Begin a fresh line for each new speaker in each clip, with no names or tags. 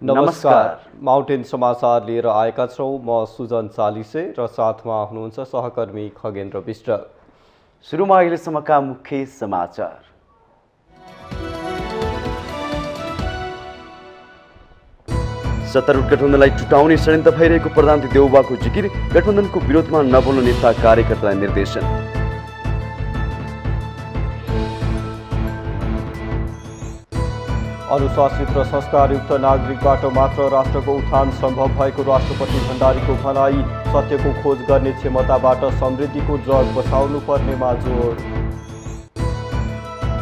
नमस्कार, माउन्टेन समाचार लिएर आएका छौँ। म सुजन चालिसे र साथमा हुनुहुन्छ सहकर्मी खगेन्द्र विष्ट।
सुरुमा अहिलेसम्मका मुख्य समाचार। सत्तारूढ गठबन्धनलाई टुटाउने षड्यन्त्र भइरहेको प्रधानमन्त्री देउवाको जिकिर, गठबन्धनको विरोधमा नबोल्नु नेता कार्यकर्तालाई निर्देशन।
अनुशासित र संस्कारयुक्त नागरिकबाट मात्र राष्ट्रको उत्थान सम्भव भएको राष्ट्रपति भण्डारीको भनाई। सत्यको खोज गर्ने क्षमताबाट समृद्धिको जग बसाउनु पर्नेमा जोड।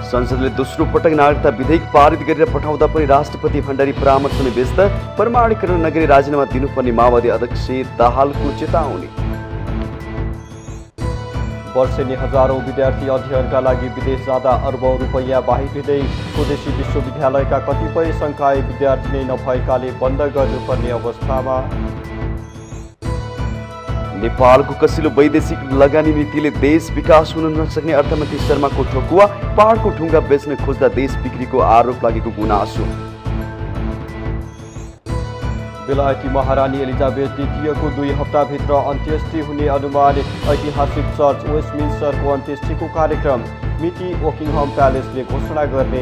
संसदले दोस्रो पटक नागरिकता विधेयक पारित गरेर पठाउँदा पनि राष्ट्रपति भण्डारी परामर्शमा व्यस्त। प्रमाणीकरण नगरी राजीनामा दिनुपर्ने माओवादी अध्यक्ष दाहालको चेतावनी।
वर्षेनी हजारौं विद्यार्थी अध्ययनका लागि विदेश जाँदा अरबौं रुपैयाँ बाहिरिँदै। स्वदेशी विश्वविद्यालयका कतिपय संकाय विद्यार्थी नै नभएकाले बन्द गर्नुपर्ने अवस्थामा।
नेपालको कसिलो वैदेशिक लगानी नीतिले देश विकास हुन नसक्ने अर्थमन्त्री शर्माको ठोकुवा। पहाडको ढुङ्गा बेच्न खोज्दा देश बिक्रीको आरोप लागेको गुनासो।
बेलायती महारानी एलिजाबेथ द्वितीयको 2 हप्ताभित्र अन्त्येष्टि हुने अनुमान। ऐतिहासिक चर्च वेस्टमिन्स्टरको अन्त्येष्टिको कार्यक्रम मिति ओकिङहम प्यालेसले घोषणा गर्ने।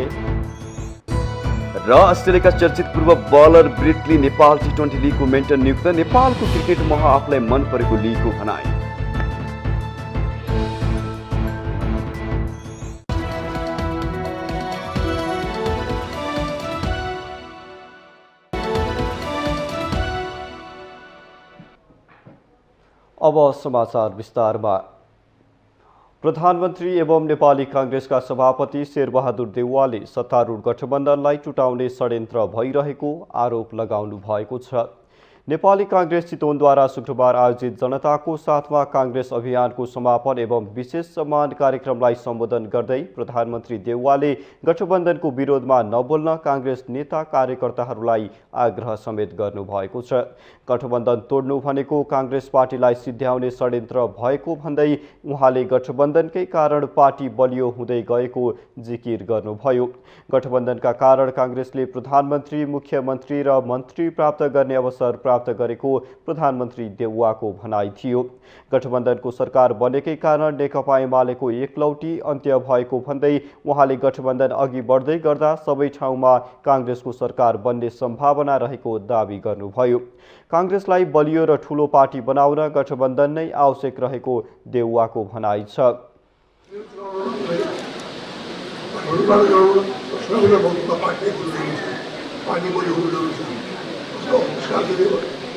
र अस्ट्रेलियाका चर्चित पूर्व बलर ब्रेट ली नेपाल टी20 लिगको मेन्टर नियुक्त। नेपालको क्रिकेट मोह आफूलाई मन परेको लिगको भनाई।
अब समाचार विस्तारमा। प्रधानमन्त्री एवं नेपाली कांग्रेसका सभापति शेरबहादुर देउवाले सत्तारूढ गठबन्धनलाई टुटाउने षड्यन्त्र भइरहेको आरोप लगाउनु भएको छ। नेपाली कांग्रेस चितवनद्वारा शुक्रबार आयोजित जनताको साथमा कांग्रेस अभियानको समापन एवं विशेष सम्मान कार्यक्रमलाई सम्बोधन गर्दै प्रधानमन्त्री देउवाले गठबन्धनको विरोधमा नबोल्न कांग्रेस नेता कार्यकर्ताहरूलाई आग्रह समेत गर्नुभएको छ। गठबन्धन तोड्नु भनेको कांग्रेस पार्टीलाई सिद्ध्याउने षड्यन्त्र भएको भन्दै उहाँले गठबन्धनकै कारण पार्टी बलियो हुँदै गएको जिकिर गर्नुभयो। गठबन्धनका कारण कांग्रेसले प्रधानमन्त्री, मुख्यमन्त्री र मन्त्री प्राप्त गर्ने अवसर प्राप्त गरेको प्रधानमन्त्री देउवाको भनाइ थियो। गठबन्धनको सरकार बनेकै कारण नेकपा एमालेको एकलौटी अन्त्य भएको भन्दै उहाँले गठबन्धन अघि बढ्दै गर्दा सबै ठाउँमा कांग्रेसको सरकार बन्ने सम्भावना रहेको दावी गर्नुभयो। कांग्रेसलाई बलियो र ठूलो पार्टी बनाउन गठबन्धन नै आवश्यक रहेको देउवाको भनाइ छ।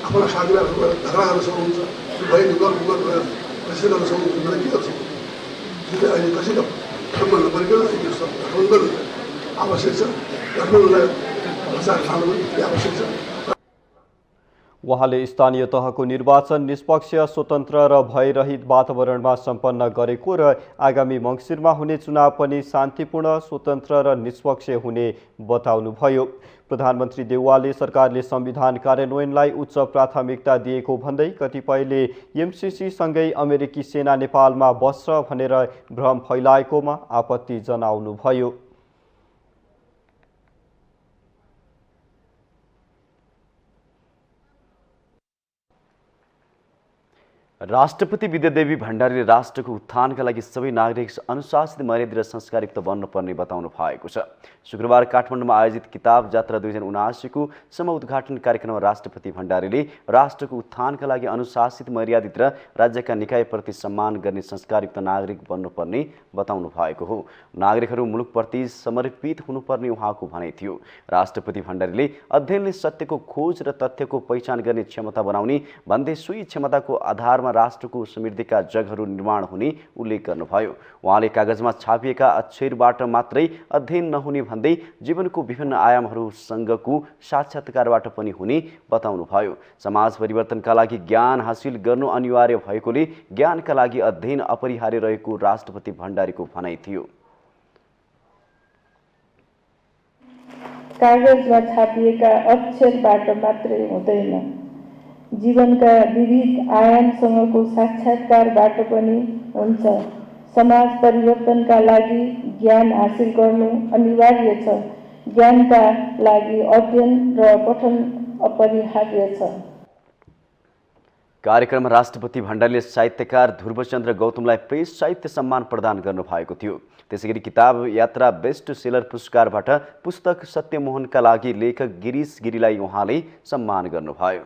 आफ्ना साथीभाइहरू झगडा गर्न सक्नुहुन्छ, भए ढुङ्गा कसै गर्न सक्नुहुन्छ मलाई के गर्छ। अहिले कसैको गठबन्धन परिकल्पना गठबन्धन आवश्यक छ। गठबन्धनलाई बचाएर खानु पनि आवश्यक छ।
उहाँले स्थानीय तहको निर्वाचन निष्पक्ष, स्वतन्त्र र भयरहित वातावरणमा सम्पन्न गरेको र आगामी मङ्सिरमा हुने चुनाव पनि शान्तिपूर्ण, स्वतन्त्र र निष्पक्ष हुने बताउनुभयो। प्रधानमन्त्री देउवाले सरकारले संविधान कार्यान्वयनलाई उच्च प्राथमिकता दिएको भन्दै कतिपयले एमसीसी सँगै अमेरिकी सेना नेपालमा बस्छ भनेर भ्रम फैलाएकोमा आपत्ति जनाउनुभयो।
राष्ट्रपति विद्यादेवी भण्डारीले राष्ट्रको उत्थानका लागि सबै नागरिक अनुशासित, मर्यादित र संस्कारयुक्त बन्नुपर्ने बताउनु भएको छ। शुक्रबार काठमाडौँमा आयोजित किताब जात्रा 2079को सम उद्घाटन कार्यक्रममा राष्ट्रपति भण्डारीले राष्ट्रको उत्थानका लागि अनुशासित, मर्यादित र राज्यका निकायप्रति सम्मान गर्ने संस्कारयुक्त नागरिक बन्नुपर्ने बताउनु भएको हो। नागरिकहरू मुलुकप्रति समर्पित हुनुपर्ने उहाँको भनाइ थियो। राष्ट्रपति भण्डारीले अध्ययनले सत्यको खोज र तथ्यको पहिचान गर्ने क्षमता बनाउने भन्दै सोही क्षमताको आधारमा राष्ट्रको समृद्धिका जगहरू निर्माण हुने उल्लेख गर्नुभयो। उहाँले कागजमा छापिएका अक्षरबाट मात्रै अध्ययन नहुने भन्दै जीवनको विभिन्न आयामहरूसँगको साक्षात्कारबाट पनि हुने बताउनुभयो। समाज परिवर्तनका लागि ज्ञान हासिल गर्नु अनिवार्य भएकोले ज्ञानका लागि अध्ययन अपरिहार्य रहेको राष्ट्रपति भण्डारीको भनाइ थियो।
कागजमा छापिएका अक्षरबाट मात्रै हुँदैन, जीवनका विविध आयामसँगको साक्षात्कारबाट पनि हुन्छ। समाज परिवर्तनका लागि ज्ञान हासिल गर्नु अनिवार्य छ। ज्ञानका लागि अध्ययन र पठन अपरिहार्य छ।
कार्यक्रममा राष्ट्रपति भण्डारीले साहित्यकार ध्रुवचन्द्र गौतमलाई प्रेस साहित्य सम्मान प्रदान गर्नुभएको थियो। त्यसैगरी किताब यात्रा बेस्ट सेलर पुरस्कारबाट पुस्तक सत्यमोहनका लागि लेखक गिरीश गिरीलाई उहाँले सम्मान गर्नुभयो।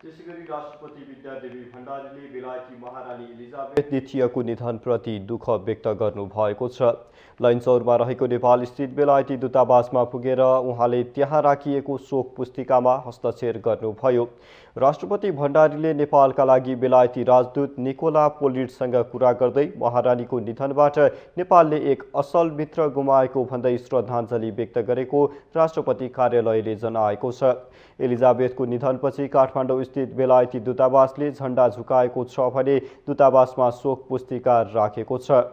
त्यसैगरी राष्ट्रपति विद्यादेवी भण्डारीले बेलायती महारानी एलिजाबेथ द्वितीयको निधनप्रति दुःख व्यक्त गर्नुभएको छ। लैनचौरमा रहेको नेपाल स्थित बेलायती दूतावासमा पुगेर उहाँले त्यहाँ राखिएको शोक पुस्तिकामा हस्ताक्षर गर्नुभयो। राष्ट्रपति भण्डारीले नेपालका लागि बेलायती राजदूत निकोला पोलिटसँग कुरा गर्दै महारानीको निधनबाट नेपालले एक असल मित्र गुमाएको भन्दै श्रद्धाञ्जली व्यक्त गरेको राष्ट्रपति कार्यालयले जनाएको छ। एलिजाबेथको निधनपछि काठमाडौँ स्थित बेलायती दूतावासले झण्डा झुकाएको छ भने दूतावासमा शोक पुस्तिका राखेको छ।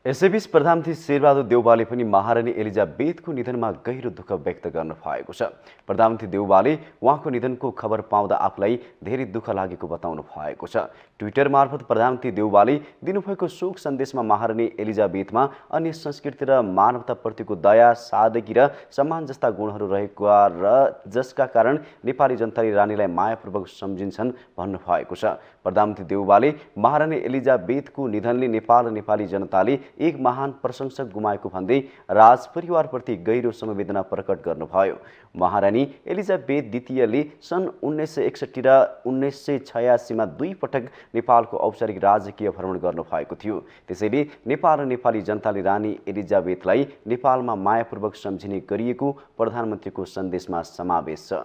यसैबीच प्रधानमन्त्री शेरबहादुर देउवाले पनि महारानी एलिजाबेथको निधनमा गहिरो दुःख व्यक्त गर्नु भएको छ। प्रधानमन्त्री देउवाले उहाँको निधनको खबर पाउँदा आफूलाई धेरै दुःख लागेको बताउनु भएको छ। ट्विटर मार्फत प्रधानमन्त्री देउवाले दिनुभएको शोक सन्देशमा महारानी एलिजाबेथमा अन्य संस्कृति र मानवताप्रतिको दया, सादगी र सम्मान जस्ता गुणहरू रहेका र जसका कारण नेपाली जनताले रानीलाई मायापूर्वक सम्झिन्छन् भन्नुभएको छ। प्रधानमन्त्री देउवाले महारानी एलिजाबेथको निधनले नेपाल र नेपाली जनताले एक महान प्रशंसक गुमाएको भन्दै राजपरिवारप्रति गहिरो संवेदना प्रकट गर्नुभयो। महारानी एलिजाबेथ द्वितीयले सन् 1961 र 1986 मा 2 पटक नेपालको औपचारिक राजकीय भ्रमण गर्नुभएको थियो। त्यसैले नेपाल र नेपाली जनताले रानी एलिजाबेथलाई नेपालमा मायापूर्वक सम्झिने गरिएको प्रधानमन्त्रीको सन्देशमा समावेश छ।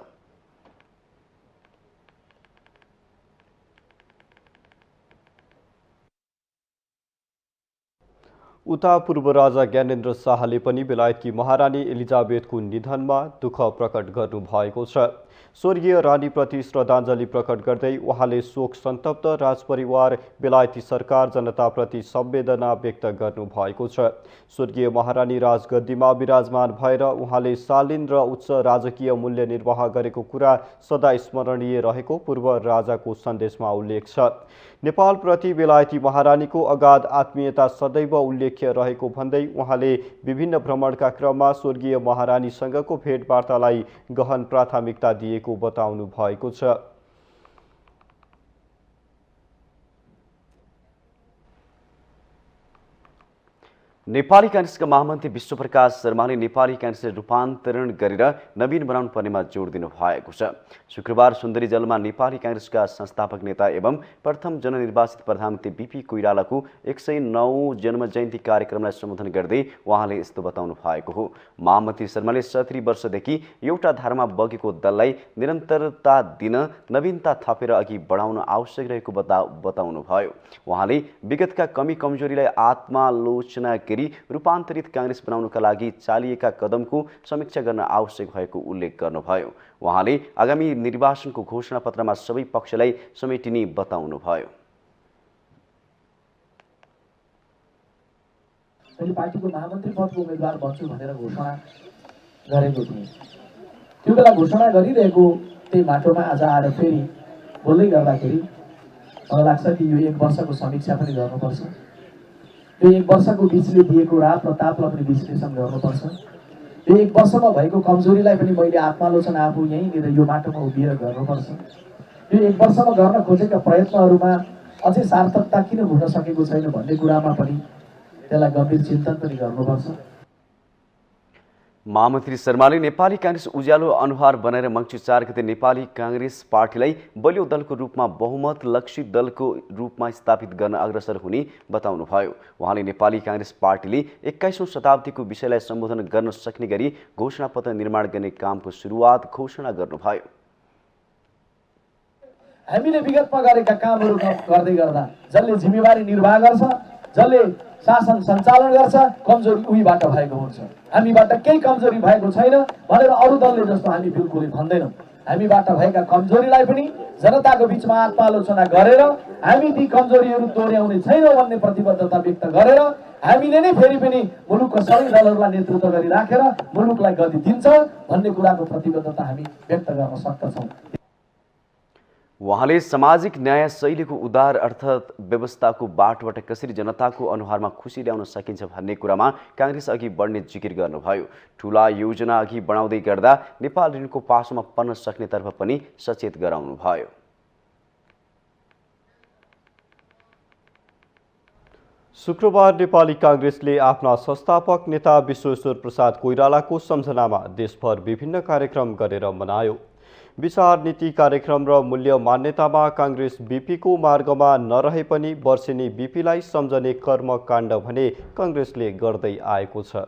उता पूर्व राजा ज्ञानेन्द्र शाहले पनि बेलायतकी महारानी एलिजाबेथको निधनमा दुःख प्रकट गर्नुभएको छ। स्वर्गीय रानीप्रति श्रद्धाञ्जली प्रकट गर्दै उहाँले शोक सन्तप्त राजपरिवार, बेलायती सरकार, जनताप्रति संवेदना व्यक्त गर्नुभएको छ। स्वर्गीय महारानी राजगद्दीमा विराजमान भएर उहाँले शालीन र उच्च राजकीय मूल्य निर्वाह गरेको कुरा सदा स्मरणीय रहेको पूर्व राजाको सन्देशमा उल्लेख छ। नेपालप्रति बेलायती महारानीको अगाध आत्मीयता सदैव उल्लेख्य रहेको भन्दै उहाँले विभिन्न भ्रमणका क्रममा स्वर्गीय महारानीसँगको भेटवार्तालाई गहन प्राथमिकता दिएको बताउनु भएको छ।
नेपाली कांग्रेसका महामन्त्री विश्वप्रकाश शर्माले नेपाली कांग्रेसले रूपान्तरण गरेर नवीन बनाउनु पर्नेमा जोड दिनु भएको छ। शुक्रबार सुन्दरी जलमा नेपाली कांग्रेसका संस्थापक नेता एवं प्रथम जननिर्वाचित प्रधानमन्त्री बीपी कोइरालाको 109 जन्म जयन्ती कार्यक्रमलाई सम्बोधन गर्दै उहाँले यस्तो बताउनु भएको हो। महामन्त्री शर्माले 70 वर्षदेखि एउटा धारामा बगेको दललाई निरन्तरता दिन, नवीनता थपेर अघि बढाउन आवश्यक रहेको बताउनु भयो। उहाँले विगतका कमी कमजोरीलाई आत्मालोचना रूपान्तरित कांग्रेस बनाउनका लागि चालिएका कदमको समीक्षा गर्न आवश्यक भएको उल्लेख गर्नुभयो। उहाँले आगामी निर्वाचनको घोषणापत्रमा सबै पक्षलाई समेटिने बताउनुभयो।
मैले पार्टीको महामन्त्री पदको उम्मेदवार बन्छु भनेर घोषणा गरेको थिएँ। त्यो बेला घोषणा गरिरहेको त्यही माटोमा आज आएर फेरि बोल्दै गर्दाखेरि मलाई लाग्छ कि यो 1 वर्षको समीक्षा पनि गर्नुपर्छ। यो 1 वर्षको बिचले दिएको रात र तापलाई पनि विश्लेषण गर्नुपर्छ। यो 1 वर्षमा भएको कमजोरीलाई पनि मैले आत्मालोचना आफू यहीँनिर यो माटोमा उभिएर गर्नुपर्छ। यो 1 वर्षमा गर्न खोजेका प्रयत्नहरूमा अझै सार्थकता किन हुन सकेको छैन भन्ने कुरामा पनि त्यसलाई गम्भीर चिन्तन पनि गर्नुपर्छ।
महामन्त्री शर्माले नेपाली कांग्रेस उज्यालो अनुहार बनाएर मङ्सिर 4 गते नेपाली कांग्रेस पार्टीलाई बलियो दलको रूपमा बहुमत लक्षित दलको रूपमा स्थापित गर्न अग्रसर हुने बताउनुभयो। उहाँले नेपाली कांग्रेस पार्टीले 21औं शताब्दीको विषयलाई सम्बोधन गर्न सक्ने गरी घोषणापत्र निर्माण गर्ने कामको सुरुवात घोषणा गर्नुभयो।
हामीले विगतमा गरेका कामहरू गर्दै गर्दा जसले जिम्मेवारी निर्वाह गर्छ, जसले शासन सञ्चालन गर्छ, कमजोरी उहीबाट भएको हुन्छ। हामीबाट केही कमजोरी भएको छैन भनेर अरू दलले जस्तो हामी बिल्कुलै भन्दैनौँ। हामीबाट भएका कमजोरीलाई पनि जनताको बीचमा आत्मालोचना गरेर हामी ती कमजोरीहरू दोहोर्याउने छैनौँ भन्ने प्रतिबद्धता व्यक्त गरेर हामीले नै फेरि पनि मुलुकको सबै दलहरूलाई नेतृत्व गरिराखेर मुलुकलाई गति दिन्छ भन्ने कुराको प्रतिबद्धता हामी व्यक्त गर्न सक्दछौँ।
उहाँले सामाजिक न्याय शैलीको उदार अर्थव्यवस्थाको बाटोबाट कसरी जनताको अनुहारमा खुसी ल्याउन सकिन्छ भन्ने कुरामा काङ्ग्रेस अघि बढ्ने जिकिर गर्नुभयो। ठूला योजना अघि बढाउँदै गर्दा नेपाल ऋणको पासोमा पर्न सक्नेतर्फ पनि सचेत गराउनुभयो।
शुक्रबार नेपाली काङ्ग्रेसले आफ्ना संस्थापक नेता विश्वेश्वर प्रसाद कोइरालाको सम्झनामा देशभर विभिन्न कार्यक्रम गरेर मनायो। विचार नीति कार्यक्रम र मूल्य मान्यतामा काङ्ग्रेस बीपीको मार्गमा नरहे पनि वर्षेनी बीपीलाई सम्झने कर्मकाण्ड भने काङ्ग्रेसले गर्दै आएको छ।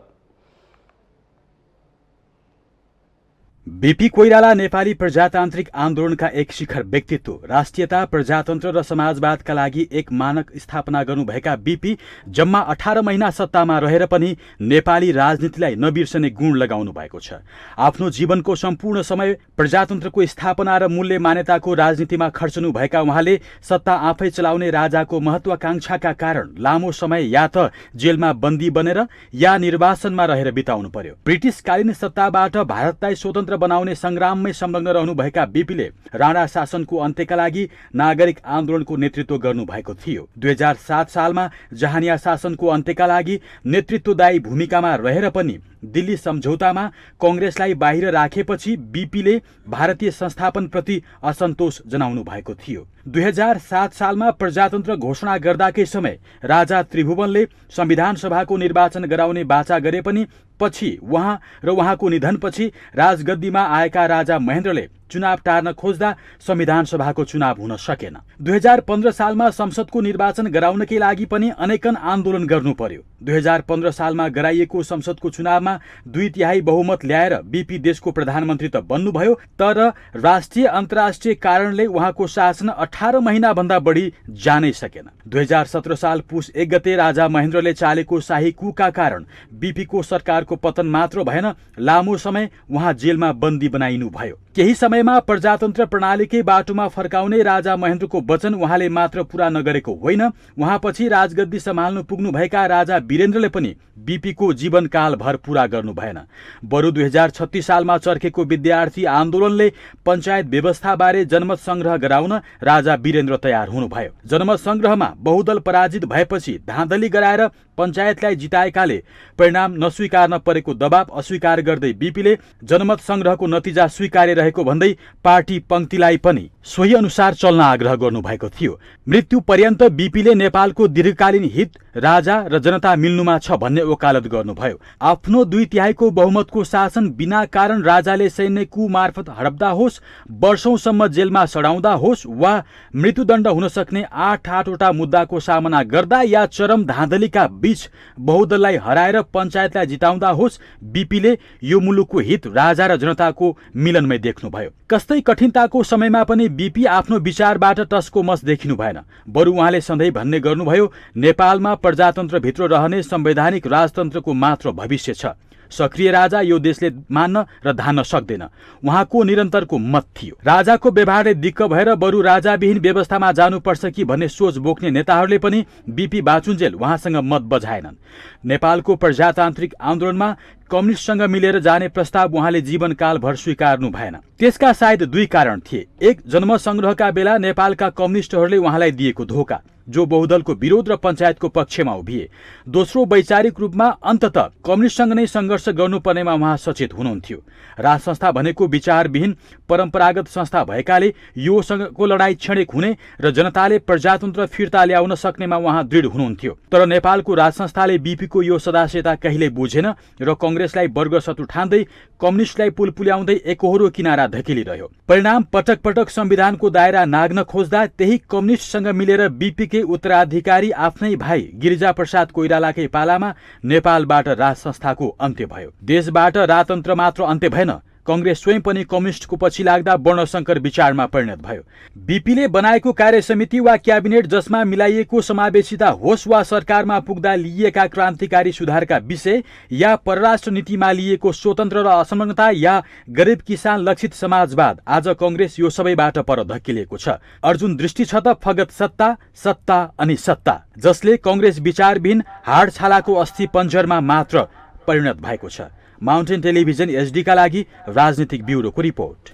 बीपी कोइराला नेपाली प्रजातान्त्रिक आन्दोलनका एक शिखर व्यक्तित्व, राष्ट्रियता, प्रजातन्त्र र समाजवादका लागि एक मानक स्थापना गर्नुभएका बीपी जम्मा 18 महिना सत्तामा रहेर पनि नेपाली राजनीतिलाई नबिर्सने गुण लगाउनु भएको छ। आफ्नो जीवनको सम्पूर्ण समय प्रजातन्त्रको स्थापना र मूल्य मान्यताको राजनीतिमा खर्चनु भएका उहाँले सत्ता आफै चलाउने राजाको महत्वाकांक्षाका कारण लामो समय या त जेलमा बन्दी बनेर या निर्वासनमा रहेर बिताउनु पर्यो। ब्रिटिसकालीन सत्ताबाट भारतलाई स्वतन्त्र बनाउने संग्राममै संलग्न रहनुभएका बीपीले राणा शासनको अन्त्यका लागि नागरिक आन्दोलनको नेतृत्व गर्नुभएको थियो। 2007 सालमा जहानिया शासनको अन्त्यका लागि नेतृत्वदायी भूमिकामा रहेर पनि दिल्ली सम्झौतामा कांग्रेसलाई बाहिर राखेपछि बीपीले भारतीय संस्थापनप्रति असन्तोष जनाउनु भएको थियो। 2007 सालमा प्रजातन्त्र घोषणा गर्दाकै समय राजा त्रिभुवनले संविधान सभाको निर्वाचन गराउने वाचा गरे पनि पछि उहाँ र उहाँको निधनपछि राजगद्दीमा आएका राजा महेन्द्रले चुनाव टार्न खोज्दा संविधान सभाको चुनाव हुन सकेन। 2015 सालमा संसदको निर्वाचन गराउनकै लागि पनि अनेकन आन्दोलन गर्नु पर्यो। 2015 सालमा गराइएको संसदको चुनावमा 2/3 बहुमत ल्याएर बीपी देशको प्रधानमन्त्री त बन्नुभयो, तर राष्ट्रिय अन्तर्राष्ट्रिय कारणले उहाँको शासन 18 महिना भन्दा बढी जानै सकेन। 2017 साल पुस 1 गते राजा महेन्द्रले चालेको शाही कुका कारण बीपीको सरकारको पतन मात्र भएन, लामो समय उहाँ जेलमा बन्दी बनाइनु भयो। केही समयमा प्रजातन्त्र प्रणालीकै बाटोमा फर्काउने राजा महेन्द्रको वचन उहाँले मात्र पूरा नगरेको होइन, उहाँपछि राजगद्दी सम्हाल्नु पुग्नुभएका राजा वीरेन्द्रले पनि बीपीको जीवनकाल भर पूरा गर्नु भएन। बरु 2036 सालमा चर्केको विद्यार्थी आन्दोलनले पञ्चायत व्यवस्थाबारे जनमत संग्रह गराउन राजा वीरेन्द्र तयार हुनुभयो। जनमत संग्रहमा बहुदल पराजित भएपछि धाँधली गराएर पञ्चायतलाई जिताएकाले परिणाम नस्वीकार्न परेको दबाव अस्वीकार गर्दै बीपीले जनमत संग्रहको नतिजा स्वीकार्य रहेको भन्दै पार्टी पंक्तिलाई पनि सोही अनुसार चल्न आग्रह गर्नुभएको थियो। मृत्यु पर्यन्त बीपीले नेपालको दीर्घकालीन हित राजा र जनता मिल्नुमा छ भन्ने वकालत गर्नुभयो। आफ्नो 2/3 बहुमतको शासन बिना कारण राजाले सैन्य कु मार्फत हडप्दा होस्, वर्षौंसम्म जेलमा सडाउँदा होस् वा मृत्युदण्ड हुन सक्ने 8वटा मुद्दाको सामना गर्दा या चरम धाँधलीका बीच बहुदललाई हराएर पञ्चायतलाई जिताउँदा होस्, बीपीले यो मुलुकको हित राजा र जनताको मिलनमै देख्नुभयो। कस्तै कठिनताको समयमा पनि बीपी आफ्नो विचारबाट टस्को मस देखिनु भएन। बरु उहाँले सधैँ भन्ने गर्नुभयो, नेपालमा प्रजातन्त्रभित्र रहने संवैधानिक राजतन्त्रको मात्र भविष्य छ। सक्रिय राजा यो देशले मान्न र धान्न सक्दैन, उहाँको निरन्तरको मत थियो। राजाको व्यवहारले दिक्क भएर बरु राजाविहीन व्यवस्थामा जानुपर्छ कि भन्ने सोच बोक्ने नेताहरूले पनि बीपी बाचुन्जेल उहाँसँग मत बजाएनन्। नेपालको प्रजातान्त्रिक आन्दोलनमा कम्युनिस्टसँग मिलेर जाने प्रस्ताव उहाँले जीवनकालभर स्वीकार्नु भएन। त्यसका सायद 2 कारण थिए। एक, जनमत संग्रहका बेला नेपालका कम्युनिस्टहरूले उहाँलाई दिएको धोका, जो बहुदलको विरोध र पञ्चायतको पक्षमा उभिए। दोस्रो, वैचारिक रूपमा अन्ततः कम्युनिस्टसँग नै सङ्घर्ष गर्नुपर्नेमा उहाँ सचेत हुनुहुन्थ्यो। राज संस्था भनेको विचारविहीन परम्परागत संस्था भएकाले योसँगको लडाईँ क्षणिक हुने र जनताले प्रजातन्त्र फिर्ता ल्याउन सक्नेमा उहाँ दृढ हुनुहुन्थ्यो। तर नेपालको राज संस्थाले बीपीको यो सदास्यता कहिल्यै बुझेन र कांग्रेसलाई वर्गशत्रु ठान्दै कम्युनिस्टलाई पुल पुल्याउँदै एकहोरो किनारा धकेलिरह्यो। परिणाम, पटक पटक संविधानको दायरा नाग्न खोज्दा त्यही कम्युनिस्टसँग मिलेर बीपीकै उत्तराधिकारी आफ्नै भाइ गिरिजा प्रसाद कोइरालाकै पालामा नेपालबाट राज संस्थाको अन्त्य भयो। देशबाट राजतन्त्र मात्र अन्त्य भएन, कङ्ग्रेस स्वयं पनि कम्युनिस्टको पछि लाग्दा वर्णशङ्कर विचारमा परिणत भयो। बीपीले बनाएको कार्यसमिति वा क्याबिनेट जसमा मिलाइएको समावेशिता होस् वा सरकारमा पुग्दा लिइएका क्रान्तिकारी सुधारका विषय या परराष्ट्र नीतिमा लिएको स्वतन्त्र र असंलग्नता या गरिब किसान लक्षित समाजवाद, आज कङ्ग्रेस यो सबैबाट पर धकिलिएको छ। अर्जुन दृष्टि छ त फगत सत्ता, सत्ता अनि सत्ता, जसले कङ्ग्रेस विचारविहीन हाडछालाको अस्थि पञ्जरमा मात्र परिणत भएको छ। माउन्टेन टेलिभिजन एचडीका लागि राजनीतिक ब्युरोको रिपोर्ट।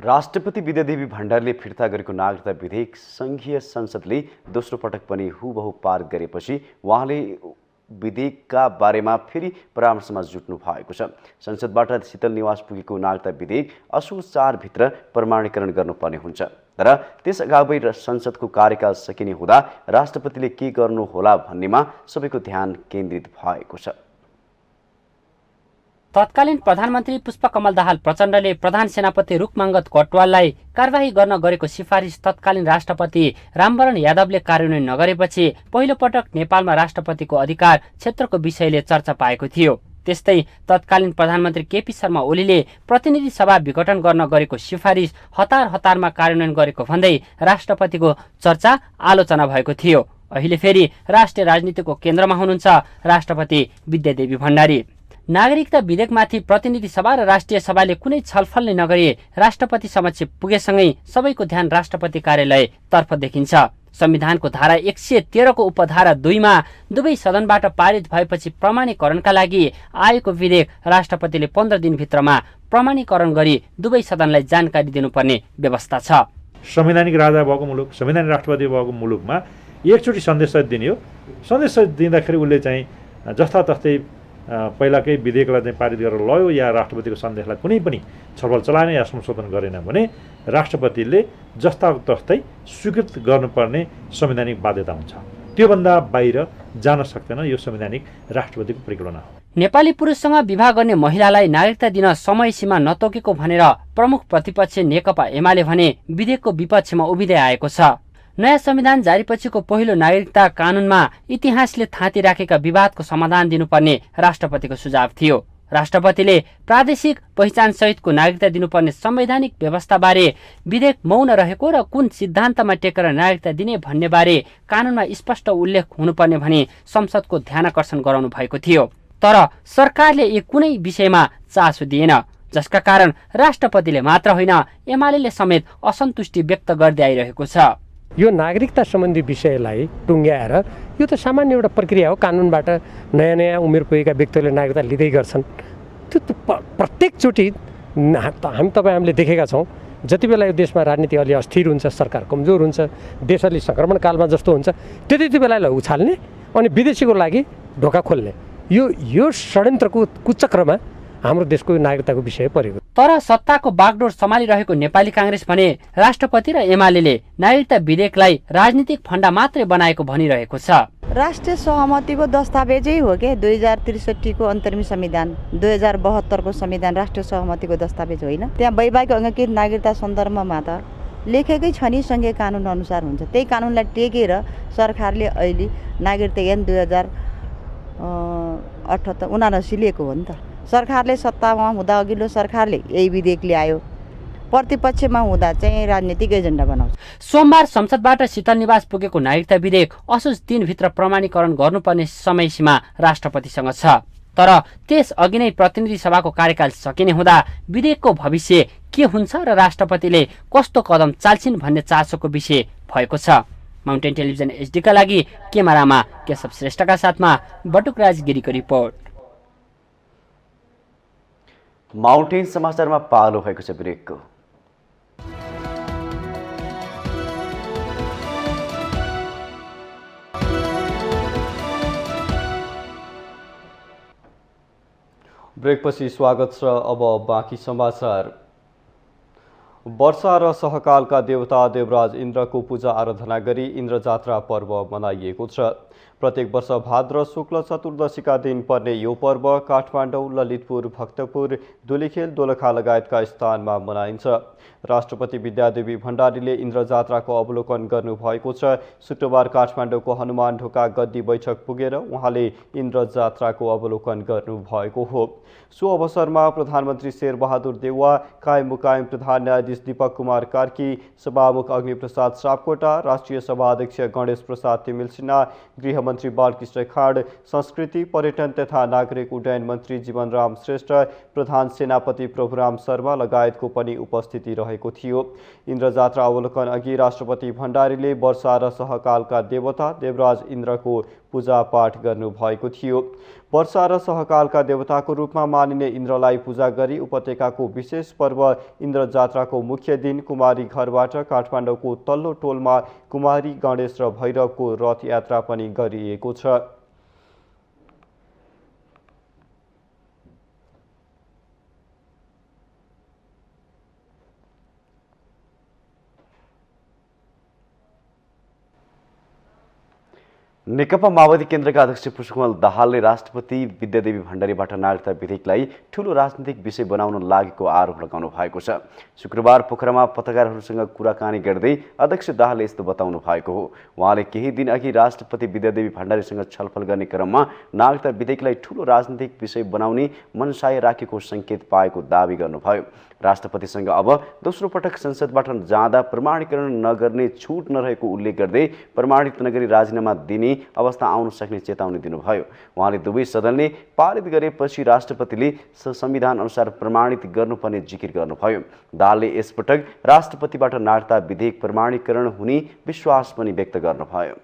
राष्ट्रपति विद्यादेवी भण्डारीले फिर्ता गरेको नागरिकता विधेयक संघीय संसदले दोस्रो पटक पनि हुबहु पारित गरेपछि उहाँले विधेयकका बारेमा फेरि परामर्शमा जुट्नु भएको छ। संसदबाट शीतल निवास पुगेको नागरिकता विधेयक असोज 4 भित्र प्रमाणीकरण गर्नुपर्ने हुन्छ। तर त्यस अगावै संसदको कार्यकाल सकिने हुँदा राष्ट्रपतिले के गर्नुहोला भन्नेमा सबैको ध्यान केन्द्रित भएको छ।
तत्कालीन प्रधानमन्त्री पुष्पकमल दाहाल प्रचण्डले प्रधान सेनापति रुखमाङ्गत कटवाललाई कारबाही गर्न गरेको सिफारिस तत्कालीन राष्ट्रपति रामवरण यादवले कार्यान्वयन नगरेपछि पहिलो पटक नेपालमा राष्ट्रपतिको अधिकार क्षेत्रको विषयले चर्चा पाएको थियो। त्यस्तै तत्कालीन प्रधानमन्त्री केपी शर्मा ओलीले प्रतिनिधि सभा विघटन गर्न गरेको सिफारिस हतारमा कार्यान्वयन गरेको भन्दै राष्ट्रपतिको चर्चा आलोचना भएको थियो। अहिले फेरि राष्ट्रिय राजनीतिको केन्द्रमा हुनुहुन्छ राष्ट्रपति विद्यादेवी भण्डारी। नागरिकता विधेयकमाथि प्रतिनिधि सभा र राष्ट्रिय सभाले कुनै छलफल नै नगरी राष्ट्रपति समक्ष पुगेसँगै सबैको ध्यान राष्ट्रपति कार्यालयतर्फ देखिन्छ। संविधानको धारा 113 को उपधारा 2 मा दुवै सदनबाट पारित भएपछि प्रमाणीकरणका लागि आएको विधेयक राष्ट्रपतिले 15 दिनभित्रमा प्रमाणीकरण गरी दुवै सदनलाई जानकारी दिनुपर्ने व्यवस्था छ।
संवैधानिक राजा भएको मुलुक, संवैधानिक राष्ट्रपति भएको मुलुकमा एकचोटि सन्देश दिने हो। सन्देश दिँदाखेरि उसले चाहिँ जस्तातस्तै पहिलाकै विधेयकलाई चाहिँ पारित गरेर लयो या राष्ट्रपतिको सन्देशलाई कुनै पनि छलफल चलाएन या संशोधन गरेन भने राष्ट्रपतिले जस्ता तस्तै स्वीकृत गर्नुपर्ने संवैधानिक बाध्यता हुन्छ। त्योभन्दा बाहिर जान सक्दैन। यो संवैधानिक राष्ट्रपतिको परिकल्पना हो।
नेपाली पुरुषसँग विवाह गर्ने महिलालाई नागरिकता दिन समय सीमा नतोकेको भनेर प्रमुख प्रतिपक्ष नेकपा एमाले भने विधेयकको विपक्षमा उभिँदै आएको छ। नयाँ संविधान जारीपछिको पहिलो नागरिकता कानूनमा इतिहासले थाँती राखेका विवादको समाधान दिनुपर्ने राष्ट्रपतिको सुझाव थियो। राष्ट्रपतिले प्रादेशिक पहिचान सहितको नागरिकता दिनुपर्ने संवैधानिक व्यवस्थाबारे विधेयक मौन रहेको र कुन सिद्धान्तमा टेकेर नागरिकता दिने भन्ने बारे कानूनमा स्पष्ट उल्लेख हुनुपर्ने भनी संसदको ध्यानाकर्षण गराउनु भएको थियो। तर सरकारले यी कुनै विषयमा चासो दिएन, जसका कारण राष्ट्रपतिले मात्र होइन एमालेले समेत असन्तुष्टि व्यक्त गर्दै आइरहेको छ।
यो नागरिकता सम्बन्धी विषयलाई टुङ्ग्याएर यो त सामान्य एउटा प्रक्रिया हो। कानुनबाट नयाँ उमेर पुगेका व्यक्तिहरूले नागरिकता लिँदै गर्छन्। त्यो प्रत्येकचोटि हामीले देखेका छौँ। जति बेला यो देशमा राजनीति अलि अस्थिर हुन्छ, सरकार कमजोर हुन्छ, देश अलि सङ्क्रमणकालमा जस्तो हुन्छ, त्यति बेलालाई उछाल्ने अनि विदेशीको लागि ढोका खोल्ने यो षड्यन्त्रको कुचक्रमा हाम्रो देशको नागरिकताको विषय परेको।
तर सत्ताको बागडोर सम्हालिरहेको नेपाली काङ्ग्रेस भने राष्ट्रपति र एमालेले नागरिकता विधेयकलाई राजनीतिक फन्डा मात्रै बनाएको भनिरहेको छ।
राष्ट्रिय सहमतिको दस्तावेजै हो के 2063 को अन्तरिम संविधान, 2072 को संविधान राष्ट्रिय सहमतिको दस्तावेज होइन। त्यहाँ वैवाहिक अंगीकृत नागरिकता सन्दर्भमा त लेखेकै छ नि संघीय कानुन अनुसार हुन्छ। त्यही कानुनलाई टेकेर सरकारले अहिले नागरिकता ऐन 2078 लिएको हो नि त। सरकारले सत्तामा हुँदा अघिल्लो सरकारले यही विधेयक ल्यायो, प्रतिपक्षमा हुँदा चाहिँ राजनीतिक एजेन्डा बनाउँछ।
सोमबार संसदबाट शीतल निवास पुगेको नागरिकता विधेयक असोज 3 भित्र प्रमाणीकरण गर्नुपर्ने समय सीमा राष्ट्रपतिसँग छ। तर त्यस अघि नै प्रतिनिधि सभाको कार्यकाल सकिने हुँदा विधेयकको भविष्य के हुन्छ र राष्ट्रपतिले कस्तो कदम चाल्छिन् भन्ने चासोको विषय भएको छ। माउन्टेन टेलिभिजन एचडीका लागि क्यामेरामा केशव श्रेष्ठका साथमा बटुकराज गिरीको रिपोर्ट।
माउन्टेन समाचारमा पालो भएको छ ब्रेकको।
ब्रेकपछि स्वागत छ। अब बाँकी समाचार। वर्षा र सहकालका देवता देवराज इन्द्रको पूजा आराधना गरी इन्द्र जात्रा पर्व मनाइएको छ। प्रत्येक वर्ष भाद्र शुक्ल चतुर्दशीका दिन पर्ने यो पर्व काठमाडौँ, ललितपुर, भक्तपुर, धुलिखेल, दोलखा लगायतका स्थानमा मनाइन्छ। राष्ट्रपति विद्यादेवी भण्डारीले इन्द्र जात्राको अवलोकन गर्नुभएको छ। शुक्रबार काठमाडौँको हनुमान ढोका गद्दी बैठक पुगेर उहाँले इन्द्र जात्राको अवलोकन गर्नुभएको हो। सो अवसरमा प्रधानमन्त्री शेरबहादुर देउवा, कायम मुकायम प्रधान न्यायाधीश दीपक कुमार कार्की, सभामुख अग्निप्रसाद सापकोटा, राष्ट्रिय सभा अध्यक्ष गणेश प्रसाद तिमिल सिन्हा, गृहमन्त्री बालकृष्ण खाँड, संस्कृति पर्यटन तथा नागरिक उड्डयन मन्त्री जीवनराम श्रेष्ठ, प्रधान सेनापति प्रभुराम शर्मा लगायतको पनि उपस्थिति रहेको थियो। इन्द्र जात्रा अवलोकन अघि राष्ट्रपति भण्डारीले वर्षा र सहकालका देवता देवराज इन्द्रको पूजापाठ गर्नुभएको थियो। वर्षा र सहकालका देवताको रूपमा मानिने इन्द्रलाई पूजा गरी उपत्यकाको विशेष पर्व इन्द्र जात्राको मुख्य दिन कुमारी घरबाट काठमाडौँको तल्लो टोलमा कुमारी, गणेश र भैरवको रथ यात्रा पनि गरिएको छ।
नेकपा माओवादी केन्द्रका अध्यक्ष पुष्पकमल दाहालले राष्ट्रपति विद्यादेवी भण्डारीबाट नागरिकता विधेयकलाई ठूलो राजनीतिक विषय बनाउन लागेको आरोप लगाउनु भएको छ। शुक्रबार पोखरामा पत्रकारहरूसँग कुराकानी गर्दै अध्यक्ष दाहालले यस्तो बताउनु भएको हो। उहाँले केही दिन अघि राष्ट्रपति विद्यादेवी भण्डारीसँग छलफल गर्ने क्रममा नागरिकता विधेयकलाई ठूलो राजनीतिक विषय बनाउने मनसाय राखेको सङ्केत पाएको दावी गर्नुभयो। राष्ट्रपतिसँग अब दोस्रो पटक संसदबाट जाँदा प्रमाणीकरण नगर्ने छुट नरहेको उल्लेख गर्दै प्रमाणित नगरी राजीनामा दिने अवस्था आउन सक्ने चेतावनी दिनुभयो। उहाँले दुवै सदनले पारित गरेपछि राष्ट्रपतिले संविधान अनुसार प्रमाणित गर्नुपर्ने जिकिर गर्नुभयो। दाहालले यसपटक राष्ट्रपतिबाट नागरिकता विधेयक प्रमाणीकरण हुने विश्वास पनि व्यक्त गर्नुभयो।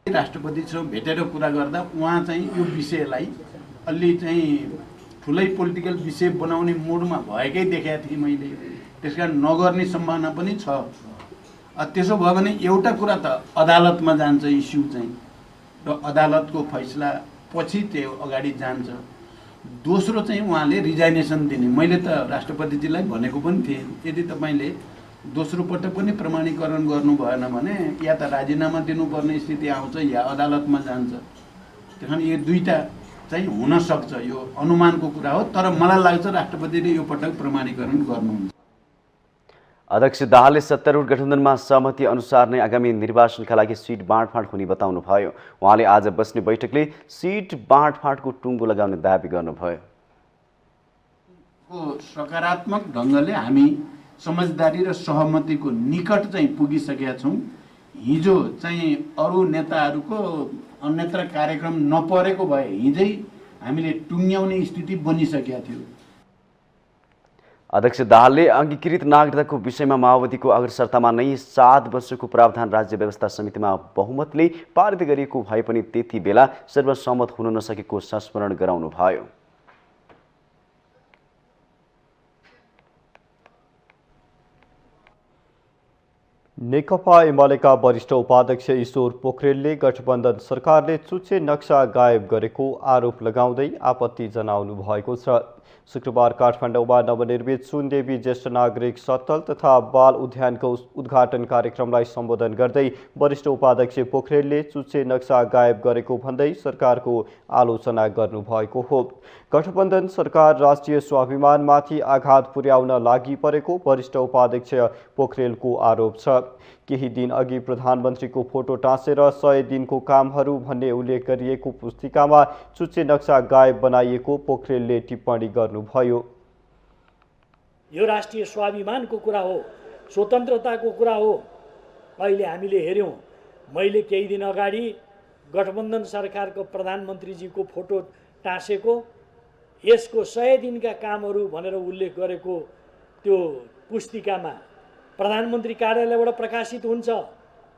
राष्ट्रपतिसँग भेटेर कुरा गर्दा उहाँ चाहिँ यो विषयलाई अलि चाहिँ ठुलै पोलिटिकल विषय बनाउने मोडमा भएकै देखेको थिएँ मैले। त्यसकारण नगर्ने सम्भावना पनि छ। त्यसो भयो भने एउटा कुरा त अदालतमा जान्छ इस्यु चाहिँ, र अदालतको फैसला पछि त्यो अगाडि जान्छ। दोस्रो चाहिँ उहाँले रिजाइनेसन दिने, मैले त राष्ट्रपतिजीलाई भनेको पनि थिएँ, यदि तपाईँले दोस्रो पटक पनि प्रमाणीकरण गर्नु भएन भने या त राजीनामा दिनुपर्ने स्थिति आउँछ या अदालतमा जान्छ। त्यस कारण यो दुईटा चाहिँ हुन सक्छ, यो अनुमानको कुरा हो। तर मलाई लाग्छ राष्ट्रपतिले यो पटक प्रमाणीकरण गर्नुहुन्छ।
अध्यक्ष दाहालले सत्तारूढ गठबन्धनमा सहमति अनुसार नै आगामी निर्वाचनका लागि सिट बाँडफाँड हुने बताउनु भयो। उहाँले आज बस्ने बैठकले सिट बाँडफाँडको टुङ्गो लगाउने दावी गर्नुभयो।
सकारात्मक ढङ्गले हामी समझदारी र सहमतिको निकट चाहिँ पुगिसकेका छौँ। हिजो चाहिँ अरू नेताहरूको अन्यत्र कार्यक्रम नपरेको भए हिजै हामीले टुङ्ग्याउने स्थिति बनिसकेका थियो।
अध्यक्ष दाहालले अङ्गीकृत नागरिकताको विषयमा माओवादीको अग्रसरतामा नै 7 वर्षको प्रावधान राज्य व्यवस्था समितिमा बहुमतले पारित गरिएको भए पनि त्यति बेला सर्वसम्मत हुन नसकेको संस्मरण गराउनु भयो।
नेकपा एमालेका वरिष्ठ उपाध्यक्ष ईश्वर पोखरेलले गठबन्धन सरकारले चुच्चे नक्सा गायब गरेको आरोप लगाउँदै आपत्ति जनाउनु भएको छ। शुक्रबार काठमाडौँमा नवनिर्मित सुनदेवी ज्येष्ठ नागरिक सत्तल तथा बाल उद्यानको उद्घाटन कार्यक्रमलाई सम्बोधन गर्दै वरिष्ठ उपाध्यक्ष पोखरेलले चुच्चे नक्सा गायब गरेको भन्दै सरकारको आलोचना गर्नुभएको हो। गठबन्धन सरकार राष्ट्रिय स्वाभिमानमाथि आघात पुर्याउन लागि परेको वरिष्ठ उपाध्यक्ष पोखरेलको आरोप छ। केही दिन अघि प्रधानमन्त्रीको फोटो टाँसेर 100 दिनको कामहरू भन्ने उल्लेख गरिएको पुस्तिकामा चुच्चे नक्सा गायब बनाइएको पोखरेलले टिप्पणी गर्नुभयो।
यो राष्ट्रिय स्वाभिमानको कुरा हो, स्वतन्त्रताको कुरा हो। अहिले हामीले हेर्यौँ, मैले केही दिन अगाडि गठबन्धन सरकारको प्रधानमन्त्रीजीको फोटो टाँसेको, यसको 100 दिनका कामहरू भनेर उल्लेख गरेको त्यो पुस्तिकामा प्रधानमन्त्री कार्यालयबाट प्रकाशित हुन्छ।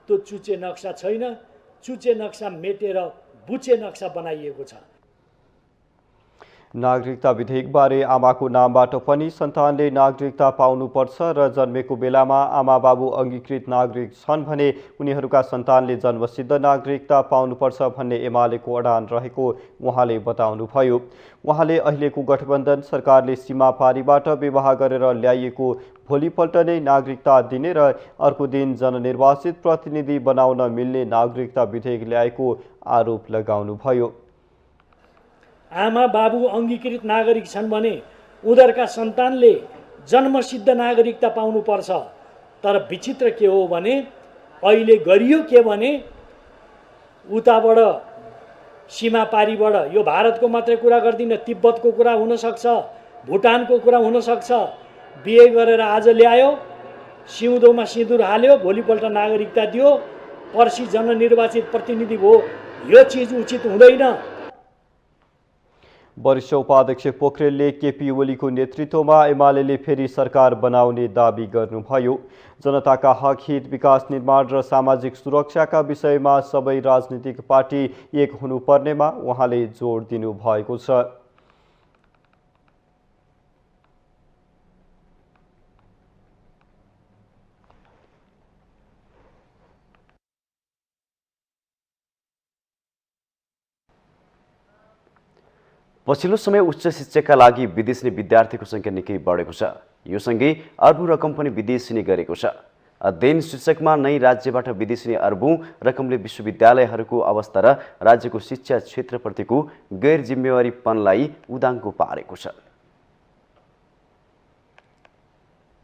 त्यो चुच्चे नक्सा छैन, चुच्चे नक्सा मेटेर बुच्चे नक्सा बनाइएको छ।
नागरिकता विधेयकबारे आमाको नामबाट पनि सन्तानले नागरिकता पाउनुपर्छ र जन्मेको बेलामा आमा बाबु अङ्गीकृत नागरिक छन् भने उनीहरूका सन्तानले जन्मसिद्ध नागरिकता पाउनुपर्छ भन्ने एमालेको अडान रहेको उहाँले बताउनुभयो। उहाँले अहिलेको गठबन्धन सरकारले सीमा पारीबाट विवाह गरेर ल्याइएको भोलिपल्ट नै नागरिकता दिने र अर्को दिन जननिर्वाचित प्रतिनिधि बनाउन मिल्ने नागरिकता विधेयक ल्याएको आरोप लगाउनुभयो।
आमा बाबु अङ्गीकृत नागरिक छन् भने उनीहरूका सन्तानले जन्मसिद्ध नागरिकता पाउनुपर्छ। तर विचित्र के हो भने अहिले गरियो के भने उताबाट सीमा पारीबाट, यो भारतको मात्रै कुरा गर्दिनँ, तिब्बतको कुरा हुनसक्छ, भुटानको कुरा हुनसक्छ, बिहे गरेर आज ल्यायो, सिउँदोमा सिँदुर हाल्यो, भोलिपल्ट नागरिकता दियो, पर्सि जननिर्वाचित प्रतिनिधि भयो। यो चिज उचित हुँदैन।
वरिष्ठ उपाध्यक्ष पोखरेलले केपी ओलीको नेतृत्वमा एमाले फेरि सरकार बनाउने दाबी गर्नुभयो। जनताका हक हित, विकास, निर्माण र सामाजिक सुरक्षाका विषयमा सबै राजनीतिक पार्टी एक हुनुपर्नेमा उहाँले जोड दिनुभएको छ।
पछिल्लो समय उच्च शिक्षाका लागि विदेशी विद्यार्थीको सङ्ख्या निकै बढेको छ। यो सँगै अर्बौं रकम पनि विदेशी गरेको छ। अध्ययन शीर्षकमा नै राज्यबाट विदेशी अर्बौं रकमले विश्वविद्यालयहरूको अवस्था र राज्यको शिक्षा क्षेत्रप्रतिको गैर जिम्मेवारीपनलाई उदाङ्को पारेको छ।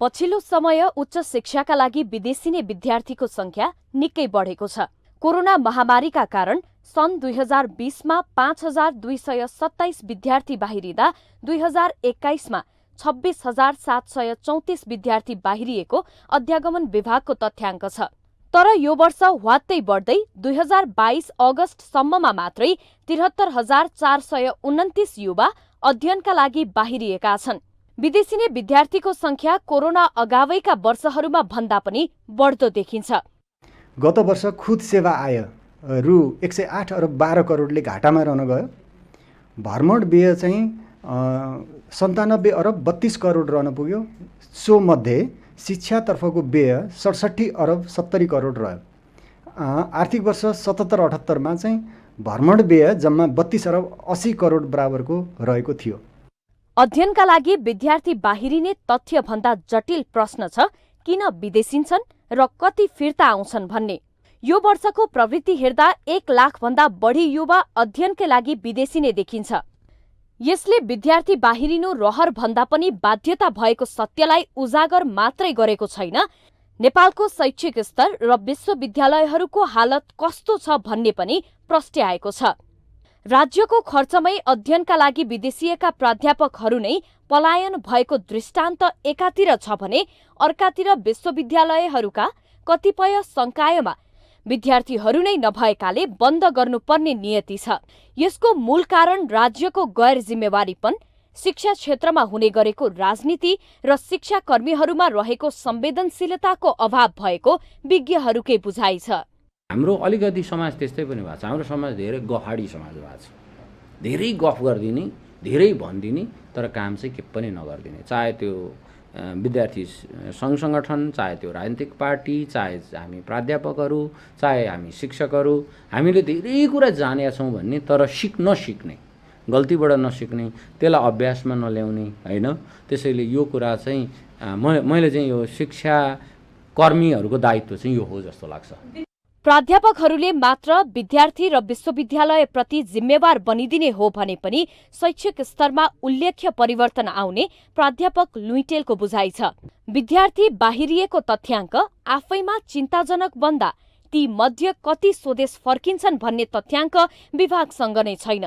पछिल्लो समय उच्च शिक्षाका लागि विदेशी विद्यार्थीको सङ्ख्या निकै बढेको छ। कोरोना महामारीका कारण सन् 2020मा 5227 विद्यार्थी बाहिरिँदा 2021मा 26,734 विद्यार्थी बाहिरिएको अध्यागमन विभागको तथ्याङ्क छ। तर यो वर्ष ह्वात्तै बढ्दै 2022 अगस्तसम्ममा मात्रै 73,429 युवा अध्ययनका लागि बाहिरिएका छन्। विदेशी विद्यार्थीको संख्या कोरोना अगावैका वर्षहरूमा भन्दा पनि बढ्दो देखिन्छ।
गत वर्ष खुद सेवा आय रु 108 अरब 12 करोडले घाटामा रहन गयो। भ्रमण व्यय चाहिँ 97 अरब 32 करोड रहन पुग्यो। सो मध्ये शिक्षातर्फको व्यय 67 अरब 70 करोड रह्यो। आर्थिक वर्ष 77-78मा चाहिँ भ्रमण व्यय जम्मा 32 अरब 80 करोड बराबरको रहेको थियो।
अध्ययनका लागि विद्यार्थी बाहिरिने तथ्य भन्दा जटिल प्रश्न छ किन विदेशिन्छन् र कति फिर्ता आउँछन् भन्ने। यो वर्षको प्रवृत्ति हेर्दा 1 लाख भन्दा बढी युवा अध्ययनकै लागि विदेशी नै देखिन्छ। यसले विद्यार्थी बाहिरिनु रहर भन्दा पनि बाध्यता भएको सत्यलाई उजागर मात्रै गरेको छैन, नेपालको शैक्षिक स्तर र विश्वविद्यालयहरूको हालत कस्तो छ भन्ने पनि प्रस्ट्याएको छ। राज्यको खर्चमै अध्ययनका लागि विदेशिएका प्राध्यापकहरू नै पलायन भएको दृष्टान्त एकातिर छ भने अर्कातिर विश्वविद्यालयहरूका कतिपय संकायमा विद्यार्थीहरू नै नभएकाले बन्द गर्नुपर्ने नियति छ। यसको मूल कारण राज्यको गैर जिम्मेवारीपन, शिक्षा क्षेत्रमा हुने गरेको राजनीति र शिक्षाकर्मीहरूमा रहेको संवेदनशीलताको अभाव भएको विज्ञहरूकै बुझाइ छ।
हाम्रो अलिकति समाज त्यस्तै पनि भएको छ। हाम्रो समाज धेरै गफाडी समाज भएको छ। धेरै गफ गरिदिने, धेरै भनिदिने, तर काम चाहिँ के पनि नगरिदिने। चाहे त्यो विद्यार्थी सङ्घ सङ्गठन, चाहे त्यो राजनीतिक पार्टी, चाहे हामी प्राध्यापकहरू, चाहे हामी शिक्षकहरू, हामीले धेरै कुरा जानेका छौँ भन्ने तर नसिक्ने, गल्तीबाट नसिक्ने, त्यसलाई अभ्यासमा नल्याउने होइन। त्यसैले यो कुरा चाहिँ मैले चाहिँ यो शिक्षा कर्मीहरूको दायित्व चाहिँ यो हो जस्तो लाग्छ।
प्राध्यापकहरूले मात्र विद्यार्थी र विश्वविद्यालय प्रति जिम्मेवार बनिदिने हो भने पनि शैक्षिक स्तरमा उल्लेख्य परिवर्तन आउने प्राध्यापक लुइटेलको बुझाइ छ। विद्यार्थी बाहिरिएको तथ्याङ्क आफैमा चिन्ताजनक बन्दा ती मध्ये कति स्वदेश फर्किन्छन् भन्ने तथ्याङ्क विभागसँग नै छैन।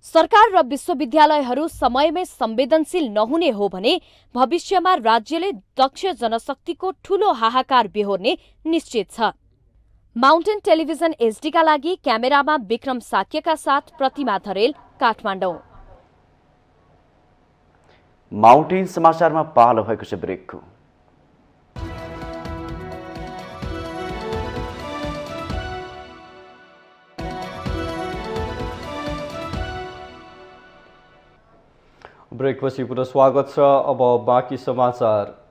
सरकार र विश्वविद्यालयहरू समयमै संवेदनशील नहुने हो भने भविष्यमा राज्यले दक्ष जनशक्तिको ठूलो हाहाकार बेहोर्ने निश्चित छ। माउन्टेन टेलिभिजन एचडीका लागि क्यामेरामा विक्रम साक्यका साथ प्रतिमा धरेल, काठमाडौँ।
माउन्टेन समाचारमा पालो भएको छ ब्रेकको।
ब्रेकपछि पुनः स्वागत छ। अब बाँकी समाचार।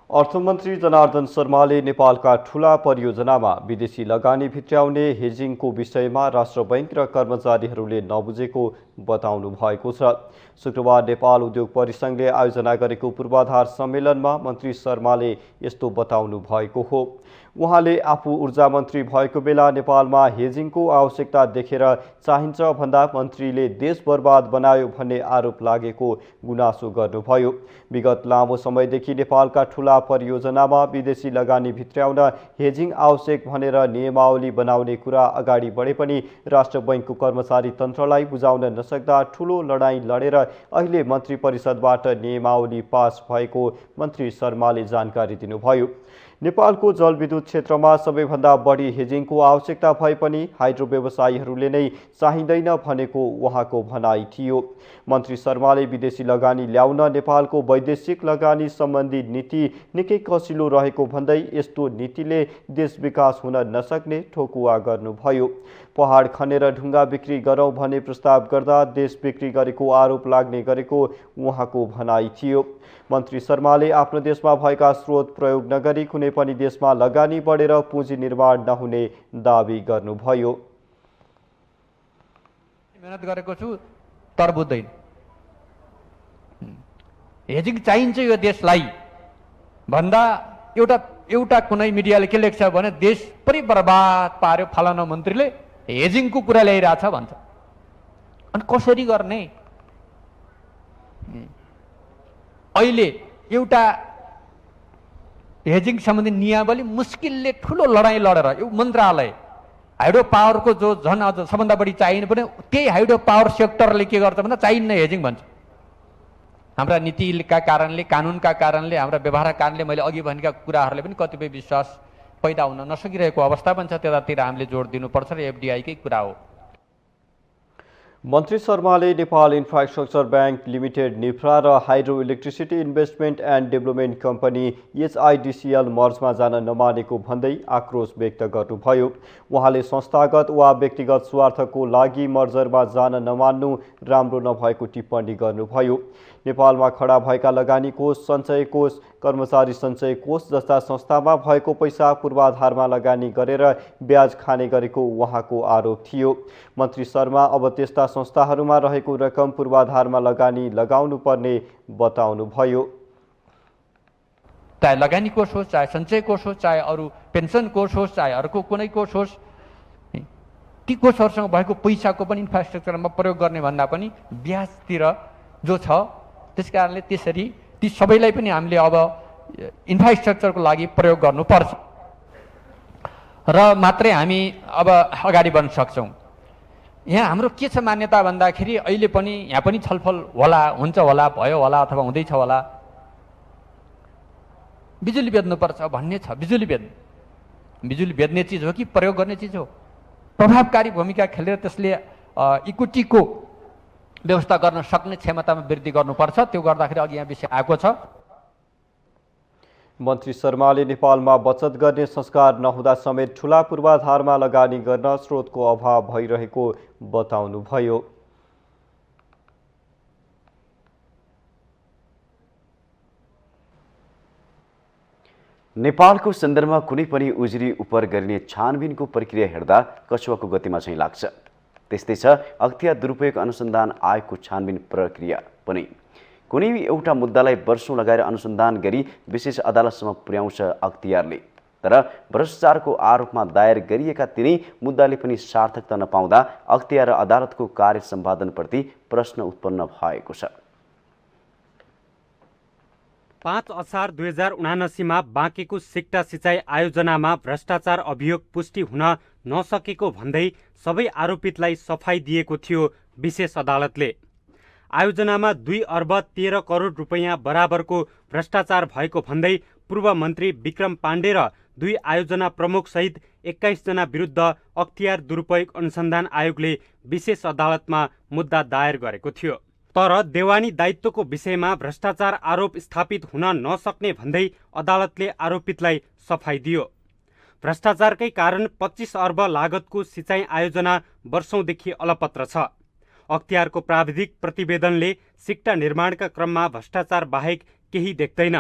अर्थमन्त्री जनार्दन शर्माले नेपालका ठूला परियोजनामा विदेशी लगानी भित्र्याउने हेजिङको विषयमा राष्ट्र बैंक र कर्मचारीहरूले नबुझेको बताउनु भएको छ। शुक्रबार नेपाल उद्योग परिसंघले आयोजना गरेको पूर्वाधार सम्मेलनमा मन्त्री शर्माले यस्तो बताउनु भएको हो। उहाँले आफू ऊर्जा मन्त्री भएको बेला नेपालमा हेजिङको आवश्यकता देखेर चाहिन्छ भन्दा मन्त्रीले देश बर्बाद बनायो भन्ने आरोप लागेको गुनासो गर्नुभयो। विगत लामो समयदेखि नेपालका ठूला परियोजनामा विदेशी लगानी भित्र्याउन हेजिङ आवश्यक भनेर नियमावली बनाउने कुरा अगाडि बढे पनि राष्ट्र बैङ्कको कर्मचारी तन्त्रलाई बुझाउन नसक्दा ठूलो लडाईँ लडेर अहिले मन्त्री परिषदबाट नियमावली पास भएको मन्त्री शर्माले जानकारी दिनुभयो। नेपालको जलविद्युत क्षेत्रमा सबैभन्दा बढी हेजिङको आवश्यकता भए पनि हाइड्रो व्यवसायीहरूले नै चाहिँदैन भनेको उहाँको भनाइ थियो। मन्त्री शर्माले विदेशी लगानी ल्याउन नेपालको वैदेशिक लगानी सम्बन्धी नीति निकै कसिलो रहेको भन्दै यस्तो नीतिले देश विकास हुन नसक्ने ठोकुवा गर्नुभयो। पहाड खनेर ढुङ्गा बिक्री गरौँ भन्ने प्रस्ताव गर्दा देश बिक्री गरेको आरोप लाग्ने गरेको उहाँको भनाइ थियो। मन्त्री शर्माले आफ्नो देशमा भएका स्रोत प्रयोग नगरी कुनै पनि देशमा लगानी बढेर पुँजी निर्माण नहुने दावी गर्नुभयो।
मेहनत गरेको छु तर बुझ्दैन। हेजिङ चाहिन्छ यो देशलाई भन्दा एउटा कुनै मिडियाले के लेख्छ भने देश पनि बर्बाद पार्यो फलाना मन्त्रीले हेजिङको कुरा ल्याइरहेछ भन्छ। अनि कसरी गर्ने? अहिले एउटा हेजिङ सम्बन्धी नियमावली मुस्किलले ठुलो लडाईँ लडेर यो मन्त्रालय हाइड्रो पावरको जो झन् अझ सबभन्दा बढी चाहिने पनि त्यही हाइड्रो पावर सेक्टरले के गर्छ भन्दा चाहिन्न हेजिङ भन्छ। हाम्रा नीतिका कारणले कानुनका कारणले हाम्रा व्यवहारका कारणले मैले अघि भनेका कुराहरूले पनि कतिपय विश्वास पैदा हुन नसकिरहेको अवस्था पनि छ। त्यतातिर हामीले जोड दिनुपर्छ र एफडिआईकै कुरा हो।
मन्त्री शर्माले नेपाल इन्फ्रास्ट्रक्चर ब्याङ्क लिमिटेड निफ्रा र hydro electricity investment and development company HIDCL मर्जमा जान नमानेको भन्दै आक्रोश व्यक्त गर्नुभयो। उहाँले संस्थागत वा व्यक्तिगत स्वार्थको लागि मर्जरमा जान नमान्नु राम्रो नभएको टिप्पणी गर्नुभयो। नेपालमा खडा भएका लगानी कोष, सञ्चय कोष, कर्मचारी सञ्चय कोष जस्ता संस्थामा भएको पैसा पूर्वाधारमा लगानी गरेर ब्याज खाने गरेको उहाँको आरोप थियो। मन्त्री शर्मा अब त्यस्ता संस्थाहरूमा रहेको रकम पूर्वाधारमा लगानी लगाउनु पर्ने बताउनुभयो।
चाहे लगानी कोष होस्, चाहे सञ्चय कोष होस्, चाहे अरू पेन्सन कोष होस्, चाहे अर्को कुनै कोष होस्, ती कोषहरूसँग भएको पैसाको पनि इन्फ्रास्ट्रक्चरमा प्रयोग गर्ने भन्दा पनि ब्याजतिर जो छ, त्यस कारणले त्यसरी ती सबैलाई पनि हामीले अब इन्फ्रास्ट्रक्चरको लागि प्रयोग गर्नुपर्छ र मात्रै हामी अब अगाडि बढ्न सक्छौँ। यहाँ हाम्रो के छ मान्यता भन्दाखेरि अहिले पनि यहाँ पनि छलफल होला, हुन्छ होला, भयो होला अथवा हुँदैछ होला, बिजुली बेच्नुपर्छ भन्ने छ। बिजुली बेच्ने चिज हो कि प्रयोग गर्ने चिज हो? प्रभावकारी भूमिका खेलेर त्यसले इक्विटीको व्यवस्था गर्न सक्ने क्षमतामा वृद्धि गर्नुपर्छ। त्यो गर्दाखेरि अघि यहाँ विषय आएको छ।
मन्त्री शर्माले नेपालमा बचत गर्ने संस्कार नहुँदा समेत ठूला पूर्वाधारमा लगानी गर्न स्रोतको अभाव भइरहेको बताउनुभयो।
नेपालको सन्दर्भमा कुनै पनि उजुरी उपर गरिने छानबिनको प्रक्रिया हेर्दा कछुवाको गतिमा चाहिँ लाग्छ। त्यस्तै छ अख्तियार दुरुपयोग अनुसन्धान आयोगको छानबिन प्रक्रिया पनि। कुनै एउटा मुद्दालाई वर्षौं लगाएर अनुसन्धान गरी विशेष अदालतसम्म पुर्याउँछ अख्तियारले। तर भ्रष्टाचारको आरोपमा दायर गरिएका तिनै मुद्दाले पनि सार्थकता नपाउँदा अख्तियार र अदालतको कार्य सम्पादनप्रति प्रश्न उत्पन्न भएको छ।
5 असार 2079 बाँकेको सिक्टा सिँचाइ आयोजनामा भ्रष्टाचार अभियोग पुष्टि हुन नसकेको भन्दै सबै आरोपितलाई सफाई दिएको थियो विशेष अदालतले। आयोजनामा 2 अर्ब 13 करोड रुपैयाँ बराबरको भ्रष्टाचार भएको भन्दै पूर्व मन्त्री विक्रम पाण्डे र 2 आयोजना प्रमुख सहित 21 जना विरुद्ध अख्तियार दुरुपयोग अनुसन्धान आयोगले विशेष अदालतमा मुद्दा दायर गरेको थियो। तर देवानी दायित्वको विषयमा भ्रष्टाचार आरोप स्थापित हुन नसक्ने भन्दै अदालतले आरोपितलाई सफाई दियो। भ्रष्टाचारकै कारण 25 अर्ब लागतको सिँचाइ आयोजना वर्षौंदेखि अलपत्र छ। अख्तियारको प्राविधिक प्रतिवेदनले सिक्टा निर्माणका क्रममा भ्रष्टाचार बाहेक केही देख्दैन।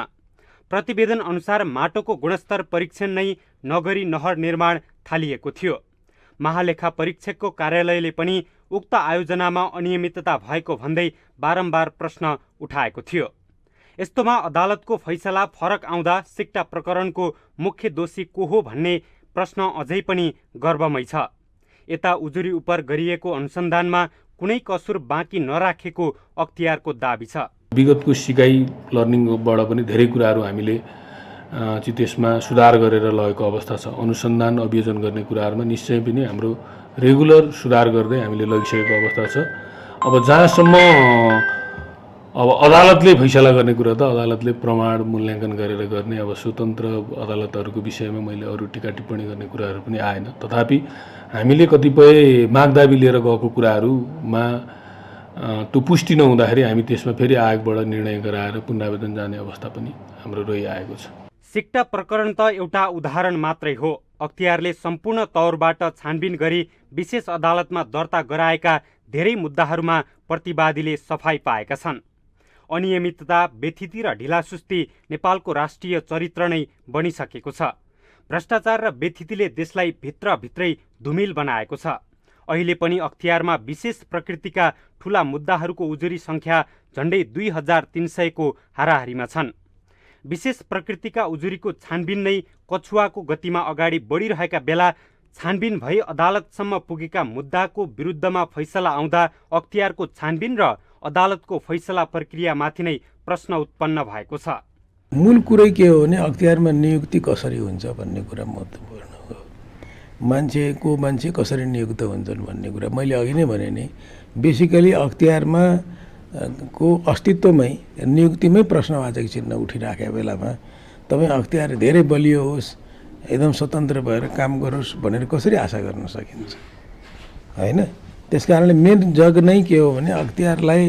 प्रतिवेदन अनुसार माटोको गुणस्तर परीक्षण नै नगरी नहर निर्माण थालिएको थियो। महालेखा परीक्षकको कार्यालयले पनि उक्त आयोजनामा अनियमितता भएको भन्दै बारम्बार प्रश्न उठाएको थियो। यस्तोमा अदालतको फैसला फरक आउँदा सिक्टा प्रकरणको मुख्य दोषी को हो भन्ने प्रश्न अझै पनि गर्वमै छ। यता उजुरी उपर गरिएको अनुसन्धानमा कुनै कसुर बाँकी नराखेको अख्तियारको दाबी छ।
विगतको सिकाइ लर्निङबाट पनि धेरै कुराहरू हामीले चाहिँ त्यसमा सुधार गरेर लगेको अवस्था छ। अनुसन्धान अभियोजन गर्ने कुराहरूमा निश्चय पनि हाम्रो रेगुलर सुधार गर्दै हामीले लगिसकेको अवस्था छ। अब जहाँसम्म अब अदालतले फैसला गर्ने कुरा त अदालतले प्रमाण मूल्याङ्कन गरेर गर्ने, अब स्वतन्त्र अदालतहरूको विषयमा मैले अरू टिका टिप्पणी गर्ने कुराहरू पनि आएन। तथापि हामीले कतिपय मागदाबी लिएर गएको कुराहरूमा त्यो पुष्टि नहुँदाखेरि हामी त्यसमा फेरि आयोगबाट निर्णय गराएर पुनरावेदन जाने अवस्था पनि हाम्रो रहिआएको छ।
सिक्टा प्रकरण त एउटा उदाहरण मात्रै हो। अख्तियारले सम्पूर्ण तौरबाट छानबिन गरी विशेष अदालतमा दर्ता गराएका धेरै मुद्दाहरूमा प्रतिवादीले सफाई पाएका छन्। अनियमितता, बेथिति र ढिलासुस्ती नेपालको राष्ट्रिय चरित्र नै बनिसकेको छ। भ्रष्टाचार र बेथितिले देशलाई भित्रभित्रै धुमिल बनाएको छ। अहिले पनि अख्तियारमा विशेष प्रकृतिका ठूला मुद्दाहरूको उजुरी संख्या झण्डै 2300 को हाराहारीमा छन्। विशेष प्रकृतिका उजुरीको छानबिन नै कछुवाको गतिमा अगाडि बढिरहेका बेला छानबिन भई अदालतसम्म पुगेका मुद्दाको विरुद्धमा फैसला आउँदा अख्तियारको छानबिन र अदालतको फैसला प्रक्रियामाथि नै प्रश्न उत्पन्न भएको छ।
मूल कुरै के हो भने अख्तियारमा नियुक्ति कसरी हुन्छ भन्ने कुरा महत्त्वपूर्ण हो। मान्छे कसरी नियुक्त हुन्छन् भन्ने कुरा मैले अघि नै भने नि, बेसिकली अख्तियारमा को अस्तित्वमै नियुक्तिमै प्रश्नवाचक चिन्ह उठिराखेको बेलामा तपाईँ अख्तियार धेरै बलियो होस्, एकदम स्वतन्त्र भएर काम गरोस् भनेर कसरी आशा गर्न सकिन्छ, होइन? त्यस कारणले मेन जग नै के हो भने अख्तियारलाई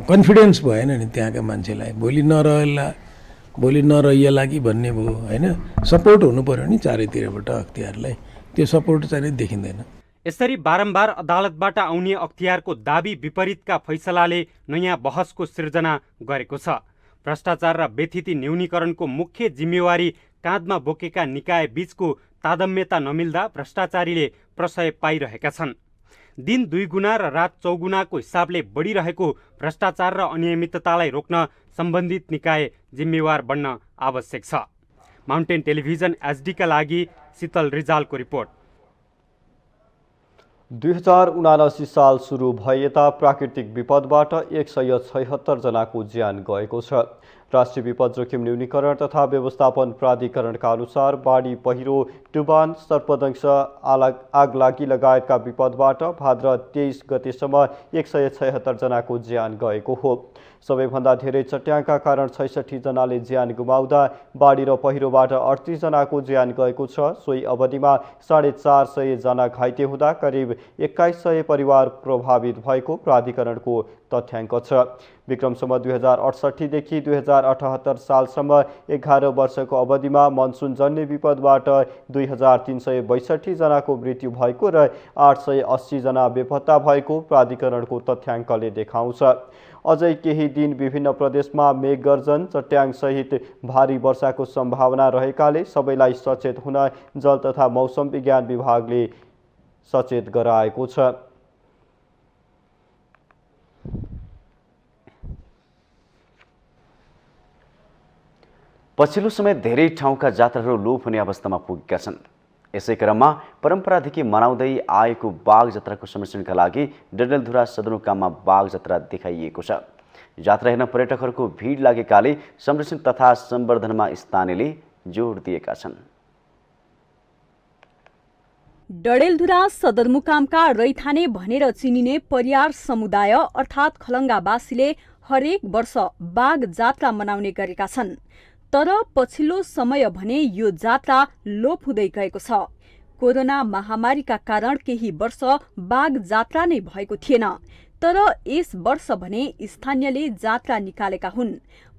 कन्फिडेन्स भएन नि त्यहाँका मान्छेलाई, भोलि नरहिएला कि भन्ने भयो, होइन? सपोर्ट हुनु पर्यो नि चारैतिरबाट अख्तियारलाई, त्यो सपोर्ट चाहिँ देखिँदैन।
यसरी बारम्बार अदालतबाट आउने अख्तियारको दाबी विपरीतका फैसलाले नयाँ बहसको सिर्जना गरेको छ। भ्रष्टाचार र बेथिति न्यूनीकरणको मुख्य जिम्मेवारी काँधमा बोकेका निकाय बीचको तादम्यता नमिल्दा भ्रष्टाचारीले प्रशय पाइरहेका छन्। दिन 2 गुणा र रात 4 गुणाको हिसाबले बढिरहेको भ्रष्टाचार र अनियमिततालाई रोक्न सम्बन्धित निकाय जिम्मेवार बन्न आवश्यक छ। माउन्टेन टेलिभिजन एचडीका लागि शीतल रिजालको रिपोर्ट।
2079 साल सुरु भए यता प्राकृतिक विपदबाट 176 जनाको ज्यान गएको छ। राष्ट्रिय विपद जोखिम न्यूनीकरण तथा व्यवस्थापन प्राधिकरणका अनुसार बाढी, पहिरो, टुबान, सर्पदंश, आगलागी लगायतका विपदबाट भाद्र 23 गतेसम्म 176 जनाको ज्यान गएको हो। सबैभन्दा धेरै चट्याङका कारण 66 जनाले ज्यान गुमाउँदा बाढी र पहिरोबाट 38 जनाको ज्यान गएको छ। सोही अवधिमा 450 जना घाइते हुँदा करिब 2100 परिवार प्रभावित भएको प्राधिकरणको तथ्याङ्क छ। विक्रमसम्म 2068 देखि 2078 सालसम्म 11 वर्षको अवधिमा मनसुनजन्य विपदबाट 2362 जनाको मृत्यु भएको र 880 जना बेपत्ता भएको प्राधिकरणको तथ्याङ्कले देखाउँछ। अझै केही दिन विभिन्न प्रदेशमा मेघगर्जन, चट्याङसहित भारी वर्षाको सम्भावना रहेकाले सबैलाई सचेत हुन जल तथा मौसम विज्ञान विभागले सचेत गराएको छ।
पछिल्लो समय धेरै ठाउँका जात्राहरू लोप हुने अवस्थामा पुगेका छन्। यसै क्रममा परम्परादेखि मनाउँदै आएको बाघ जात्राको संरक्षणका लागि डडेलधुरा सदरमुकाममा बाघ जात्रा देखाइएको छ। जात्रा हेर्न पर्यटकहरूको भिड लागेकाले संरक्षण तथा सम्वर्धनमा स्थानीयले जोड दिएका छन्।
डडेलधुरा सदरमुकामका रैथाने भनेर चिनिने परियार समुदाय अर्थात् खलङ्गावासीले हरेक वर्ष बाघ जात्रा मनाउने गरेका छन्। तर पछिल्लो समय भने यो जात्रा लोप हुँदै गएको छ। कोरोना महामारीका कारण केही वर्ष बाघ जात्रा नै भएको थिएन। तर यस वर्ष भने स्थानीयले जात्रा निकालेका हुन्।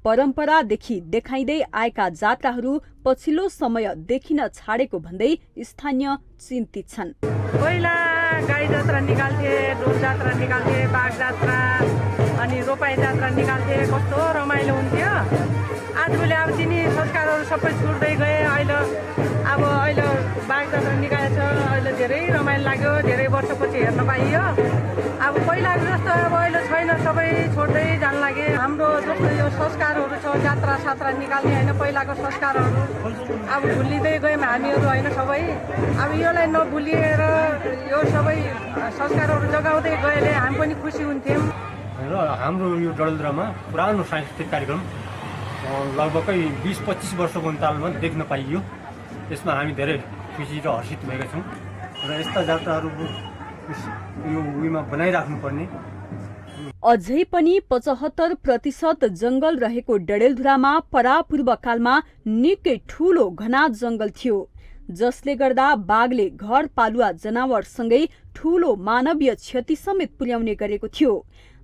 परम्परादेखि देखाइँदै आएका जात्राहरू पछिल्लो समय देखिन छाडेको भन्दै स्थानीय चिन्तित छन्।
पहिला गाई जात्रा निकाल्थे, ढोल जात्रा निकाल्थे, बाघ जात्रा अनि रोपाई जात्रा निकाल्थे, कस्तो रमाइलो हुन्थ्यो। आजभोलि अब तिनी संस्कारहरू सबै छुट्दै गए। अहिले बाघ जात्रा निकालेको छ, अहिले धेरै रमाइलो लाग्यो, धेरै वर्षपछि हेर्न पाइयो। अब पहिलाको जस्तो अब अहिले छैन, सबै छोड्दै जान लागे। हाम्रो जस्तो यो संस्कारहरू छ, जात्रा सात्रा निकाल्ने होइन, पहिलाको संस्कारहरू अब भुलिँदै गयौँ हामीहरू होइन सबै। अब यसलाई नभुलिएर यो सबै संस्कारहरू जगाउँदै गएले हामी पनि खुसी हुन्थ्यौँ।
र हाम्रो यो डडेलधुरामा पुरानो सांस्कृतिक कार्यक्रम लगभगै 20-25 वर्षको अन्तरालमा देख्न पाइयो। यसमा हामी धेरै खुसी र हर्षित भएका छौँ र यस्ता जात्राहरू यो उयोमा बनाइराख्नुपर्ने।
अझै पनि 75% जंगल रहेको डडेलधुरामा परापूर्वकालमा निकै ठूलो घना जंगल थियो, जसले गर्दा बाघले घर पालुवा जनावरसँगै ठूलो मानवीय क्षति समेत पुर्याउने गरेको थियो।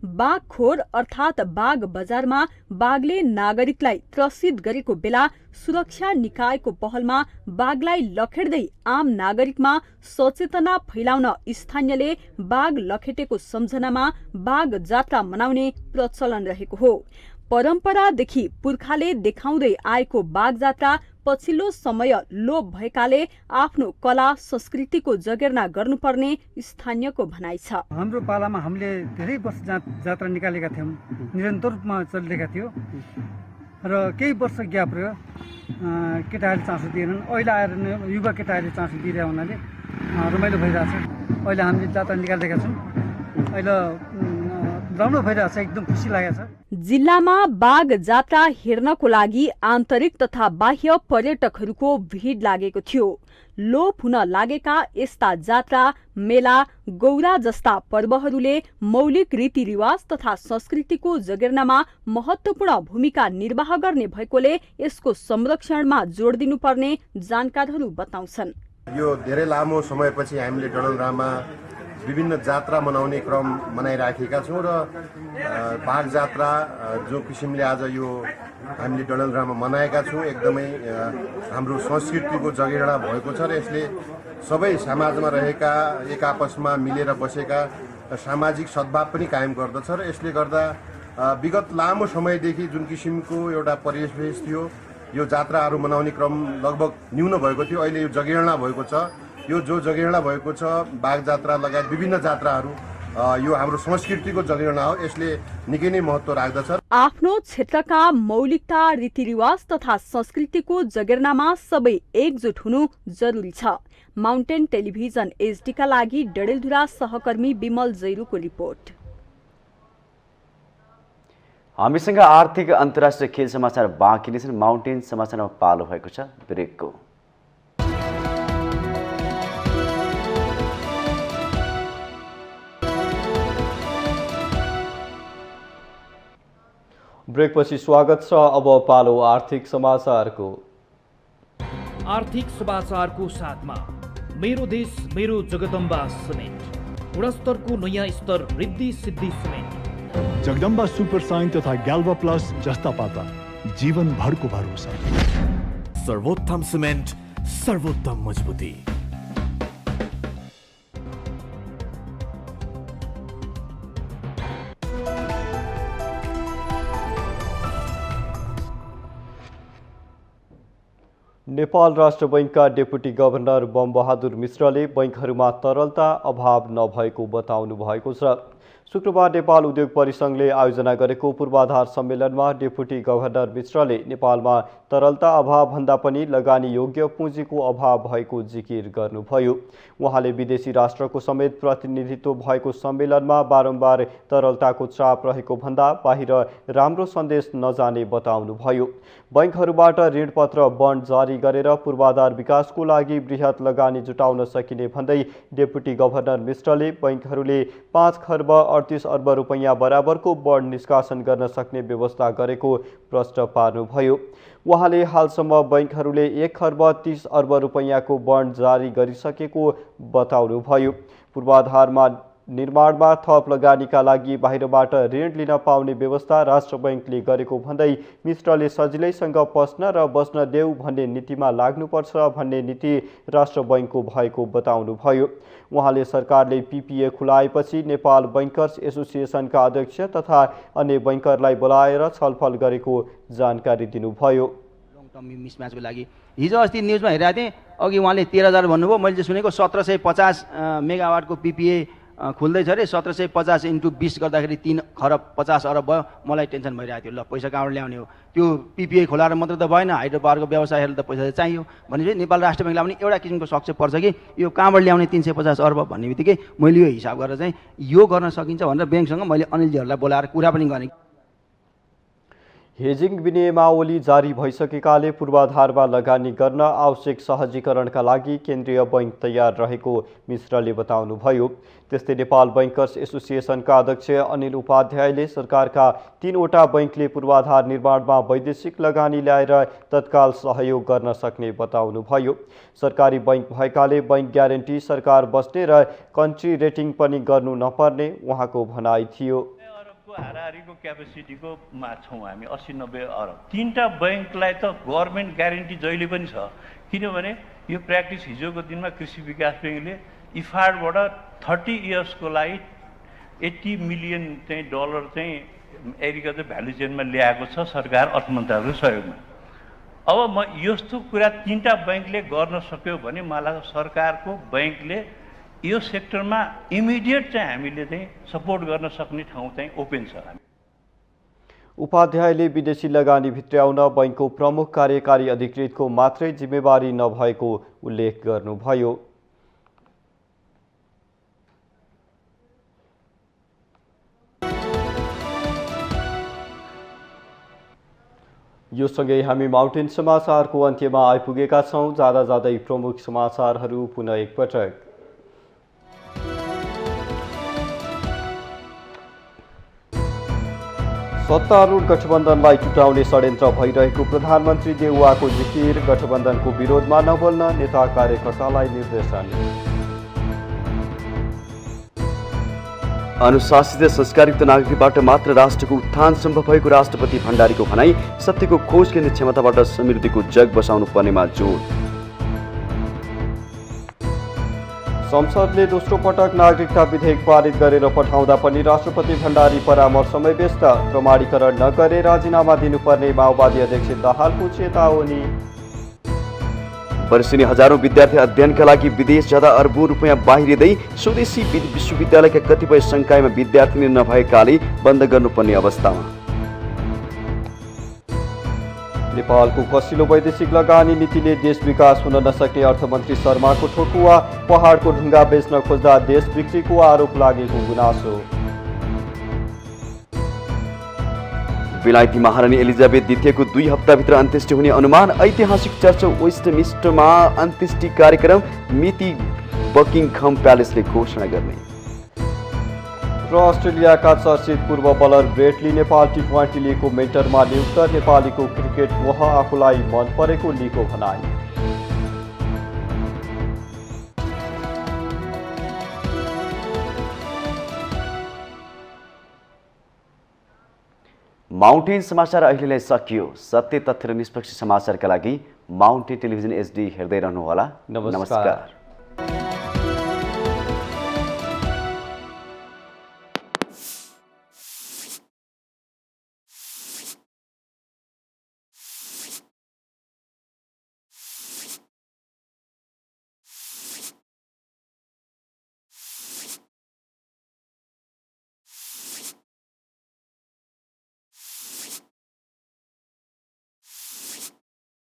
बाघखोर अर्थात् बाघ बजारमा बाघले नागरिकलाई त्रसित गरेको बेला सुरक्षा निकायको पहलमा बाघलाई लखेड्दै आम नागरिकमा सचेतना फैलाउन स्थानीयले बाघ लखेटेको सम्झनामा बाघ जात्रा मनाउने प्रचलन रहेको हो। परम्परादेखि पुर्खाले देखाउँदै आएको बाघ जात्रा पछिल्लो समय लोप भएकाले आफ्नो कला संस्कृतिको जगेर्ना गर्नुपर्ने स्थानीयको भनाइ छ।
हाम्रो पालामा हामीले धेरै वर्ष जात्रा निकालेका थियौँ, निरन्तर रूपमा चलिरहेका थियो र केही वर्ष ग्याप रह्यो, केटाहरूले चासो दिएनन्। अहिले आएर युवा केटाहरूले चासो दिइरहेको हुनाले रमाइलो भइरहेछ। अहिले हामीले जात्रा निकालिरहेका छौँ, अहिले राम्रो भइरहेछ, एकदम खुसी लागेको छ।
जिल्लामा बाघ जात्रा हेर्नको लागि आन्तरिक तथा बाह्य पर्यटकहरूको भिड लागेको थियो। लोप हुन लागेका यस्ता जात्रा, मेला, गौरा जस्ता पर्वहरूले मौलिक रीतिरिवाज तथा संस्कृतिको जगेर्नामा महत्वपूर्ण भूमिका निर्वाह गर्ने भएकोले यसको संरक्षणमा जोड दिनुपर्ने जानकारहरू बताउँछन्।
यो धेरै लामो समयपछि हामीले डडेलधुरामा विभिन्न जात्रा मनाउने क्रम मनाइराखेका छौँ र बाघ जात्रा जो किसिमले आज यो हामीले डडेलधुरामा मनाएका छौँ एकदमै हाम्रो संस्कृतिको जगेर्ना भएको छ र यसले सबै समाजमा रहेका एक आपसमा मिलेर बसेका सामाजिक सद्भाव पनि कायम गर्दछ र यसले गर्दा विगत लामो समयदेखि जुन किसिमको एउटा परिवेश थियो, यो जात्राहरू मनाउने क्रम लगभग न्यून भएको थियो, अहिले यो जगेर्ना भएको छ। यो जो जगेर्ना भएको छ बाघ जात्रा लगायत विभिन्न जात्राहरू यो हाम्रो संस्कृतिको जगेर्ना हो, यसले निकै नै महत्त्व राख्दछ।
आफ्नो क्षेत्रका मौलिकता, रीतिरिवाज तथा संस्कृतिको जगेर्नामा सबै एकजुट हुनु जरुरी छ। माउन्टेन टेलिभिजन एचडीका लागि डडेलधुरा सहकर्मी विमल जैरूको रिपोर्ट।
हामीसँग आर्थिक अन्तर्राष्ट्रिय खेल समाचार बाँकी नै छन्। माउन्टेन समाचारमा पालो भएको छ ब्रेकको।
ब्रेकपछि स्वागत छ। अब पालो आर्थिक समाचारको।
आर्थिक समाचारको साथमा मेरो देश मेरो जगदम्बा सिमेन्ट, गुणस्तरको नयाँ स्तर Riddhi Siddhi cement,
Jagadamba super sign तथा ग्याल्भा प्लस जस्ता पाता जीवनभरको भरोसा।
सर्वोत्तम सिमेन्ट, सर्वोत्तम मजबुती।
नेपाल राष्ट्र बैंकका डेपुटी गभर्नर बमबहादुर मिश्रले बैंकहरूमा तरलता अभाव नभएको बताउनु भएको छ। शुक्रबार नेपाल उद्योग परिसंघले आयोजना गरेको पूर्वाधार सम्मेलनमा डेपुटी गभर्नर मिश्रले नेपालमा तरलता अभाव भन्दा पनि लगानी योग्य पुँजीको अभाव भएको जिकिर गर्नुभयो। उहाँले विदेशी राष्ट्रको समेत प्रतिनिधित्व भएको सम्मेलनमा बारम्बार तरलताको चाप रहेको भन्दा बाहिर राम्रो सन्देश नजाने बताउनुभयो। बैंकहरूबाट ऋणपत्र बन्ड जारी गरेर पूर्वाधार विकासको लागि बृहत लगानी जुटाउन सकिने भन्दै डेपुटी गभर्नर मिश्रले बैंकहरूले 5 खर्ब 38 अर्ब रुपैयाँ बराबरको बन्ड निष्कासन गर्न सक्ने व्यवस्था गरेको प्रश्न पार्नुभयो। उहाँले हालसम्म बैंकहरूले 1 खर्ब 30 अर्ब रुपैयाँको बन्ड जारी गरिसकेको बताउनुभयो। पूर्वाधारमा निर्माणमा थप लगानीका लागि बाहिरबाट ऋण लिन पाउने व्यवस्था राष्ट्र बैंकले गरेको भन्दै मिश्रले सजिलैसँग पस्न र बस्न देऊ भन्ने नीतिमा लाग्नुपर्छ भन्ने नीति राष्ट्र बैंकको भएको बताउनुभयो। उहाँले सरकारले पीपीए खुलाएपछि नेपाल बैंकर्स एसोसिएसनका अध्यक्ष तथा अन्य बैंकरलाई बोलाएर छलफल गरेको जानकारी दिनुभयो।
मिसम्याचको लागि हिजो अस्ति न्युजमा हेरेको थिएँ,
अघि उहाँले 13,000 भन्नुभयो, मैले चाहिँ सुनेको 1750 मेगावाटको पिपिए खुल्दैछ अरे। 1750 × 20 गर्दाखेरि 3 खरब 50 अरब भयो। मलाई टेन्सन भइरहेको थियो, ल पैसा कहाँबाट ल्याउने हो, त्यो पिपिए खोलाएर मात्र त भएन, हाइड्रो पावरको व्यवसायहरू त पैसा चाहियो भनेपछि नेपाल राष्ट्र ब्याङ्कलाई पनि एउटा किसिमको शक चाहिँ पर्छ कि यो कहाँबाट ल्याउने 350 अर्ब भन्ने बित्तिकै मैले यो हिसाब गरेर चाहिँ यो गर्न सकिन्छ भनेर ब्याङ्कसँग मैले अनिलजीहरूलाई बोलाएर कुरा पनि गरेँ।
हेजिङ विनियमावली जारी भइसकेकाले पूर्वाधारमा लगानी गर्न आवश्यक सहजीकरणका लागि केन्द्रीय बैंक तयार रहेको मिश्रले बताउनुभयो। त्यस्तै नेपाल बैंकर्स एसोसिएसनका अध्यक्ष अनिल उपाध्यायले सरकारका 3वटा बैंकले पूर्वाधार निर्माणमा वैदेशिक लगानी ल्याएर तत्काल सहयोग गर्न सक्ने बताउनुभयो। सरकारी बैंक भएकाले बैंक ग्यारेन्टी सरकार बस्ने र कन्ट्री रेटिङ पनि गर्नु नपर्ने उहाँको भनाइ थियो।
हाराहारीको क्यापेसिटीको मा छौँ हामी 80-90 अरब। 3टा बैंकलाई त गभर्मेन्ट ग्यारेन्टी जहिले पनि छ, किनभने यो प्र्याक्टिस हिजोको दिनमा कृषि विकास बैंकले इफाडबाट 30 इयर्सको लागि 80 मिलियन चाहिँ डलर चाहिँ एग्रिकल्चर भ्यालु चेनमा ल्याएको छ सरकार अर्थ मन्त्रालयको सहयोगमा। अब म यस्तो कुरा 3टा बैंकले गर्न सक्यो भने मलाई सरकारको बैंकले यो सेक्टरमा इमिडिएट चाहिँ हामीले चाहिँ सपोर्ट गर्न सक्ने ठाउँ चाहिँ ओपन छ।
उपाध्यायले विदेशी लगानी भित्र्याउन बैंकको प्रमुख कार्यकारी अधिकृतको मात्रै जिम्मेवारी नभएको उल्लेख गर्नुभयो। यो सँगै हामी माउन्टेन समाचारको अन्त्यमा आइपुगेका छौँ। जाँदा जाँदै प्रमुख समाचारहरू पुनः एकपटक। सत्तारूढ गठबन्धनलाई टुटाउने षड्यन्त्र भइरहेको प्रधानमन्त्री देउवाको जिकिर। गठबन्धनको विरोधमा नबोल्न नेता कार्यकर्तालाई निर्देशन।
अनुशासित संस्कारयुक्त नागरिकबाट मात्र राष्ट्रको उत्थान सम्भव भएको राष्ट्रपति भण्डारीको भनाई। सत्यको खोज केन्द्र क्षमताबाट समृद्धिको जग बसाउनु पर्नेमा जोड। संसदले दोस्रो पटक नागरिकता विधेयक पारित गरेर पठाउँदा पनि राष्ट्रपति भण्डारी परामर्शमै व्यस्त। प्रमाणीकरण नगरे राजीनामा दिनुपर्ने माओवादी अध्यक्ष दाहालको चेतावनी। वर्षेनी हजारौं विद्यार्थी अध्ययनका लागि विदेश जाँदा अरबौं रुपियाँ बाहिरिँदै स्वदेशी विश्वविद्यालयका कतिपय संकायमा विद्यार्थी नभएकाले बन्द गर्नुपर्ने अवस्थामा।
नेपालको कसिलो वैदेशिक लगानी नीतिले देश विकास हुन नसक्ने अर्थमन्त्री शर्माको ठोकुवा। पहाडको ढुङ्गा बेच्न खोज्दा देश बिक्रीको आरोप लागेको गुनासो।
बेलायती महारानी एलिजाबेथ द्वितीयको 2 हप्ताभित्र अन्त्येष्टि हुने अनुमान। ऐतिहासिक चर्च वेस्टमिन्स्टरमा अन्त्येष्टि कार्यक्रम मिति बकिङहम प्यालेसले घोषणा गर्ने।
र अस्ट्रेलियाका चर्चित पूर्व बलर ब्रेट ली नेपाल टी20 लिगको मेन्टरमा नियुक्त। नेपालीको क्रिकेट मोह आफूलाई मन परेको लीको भनाई।
माउन्टेन समाचार अहिलेलाई सकियो। सत्य तथ्य र निष्पक्ष समाचारका लागि माउन्टेन टेलिभिजन HD हेर्दै रहनुहोला। नमस्कार।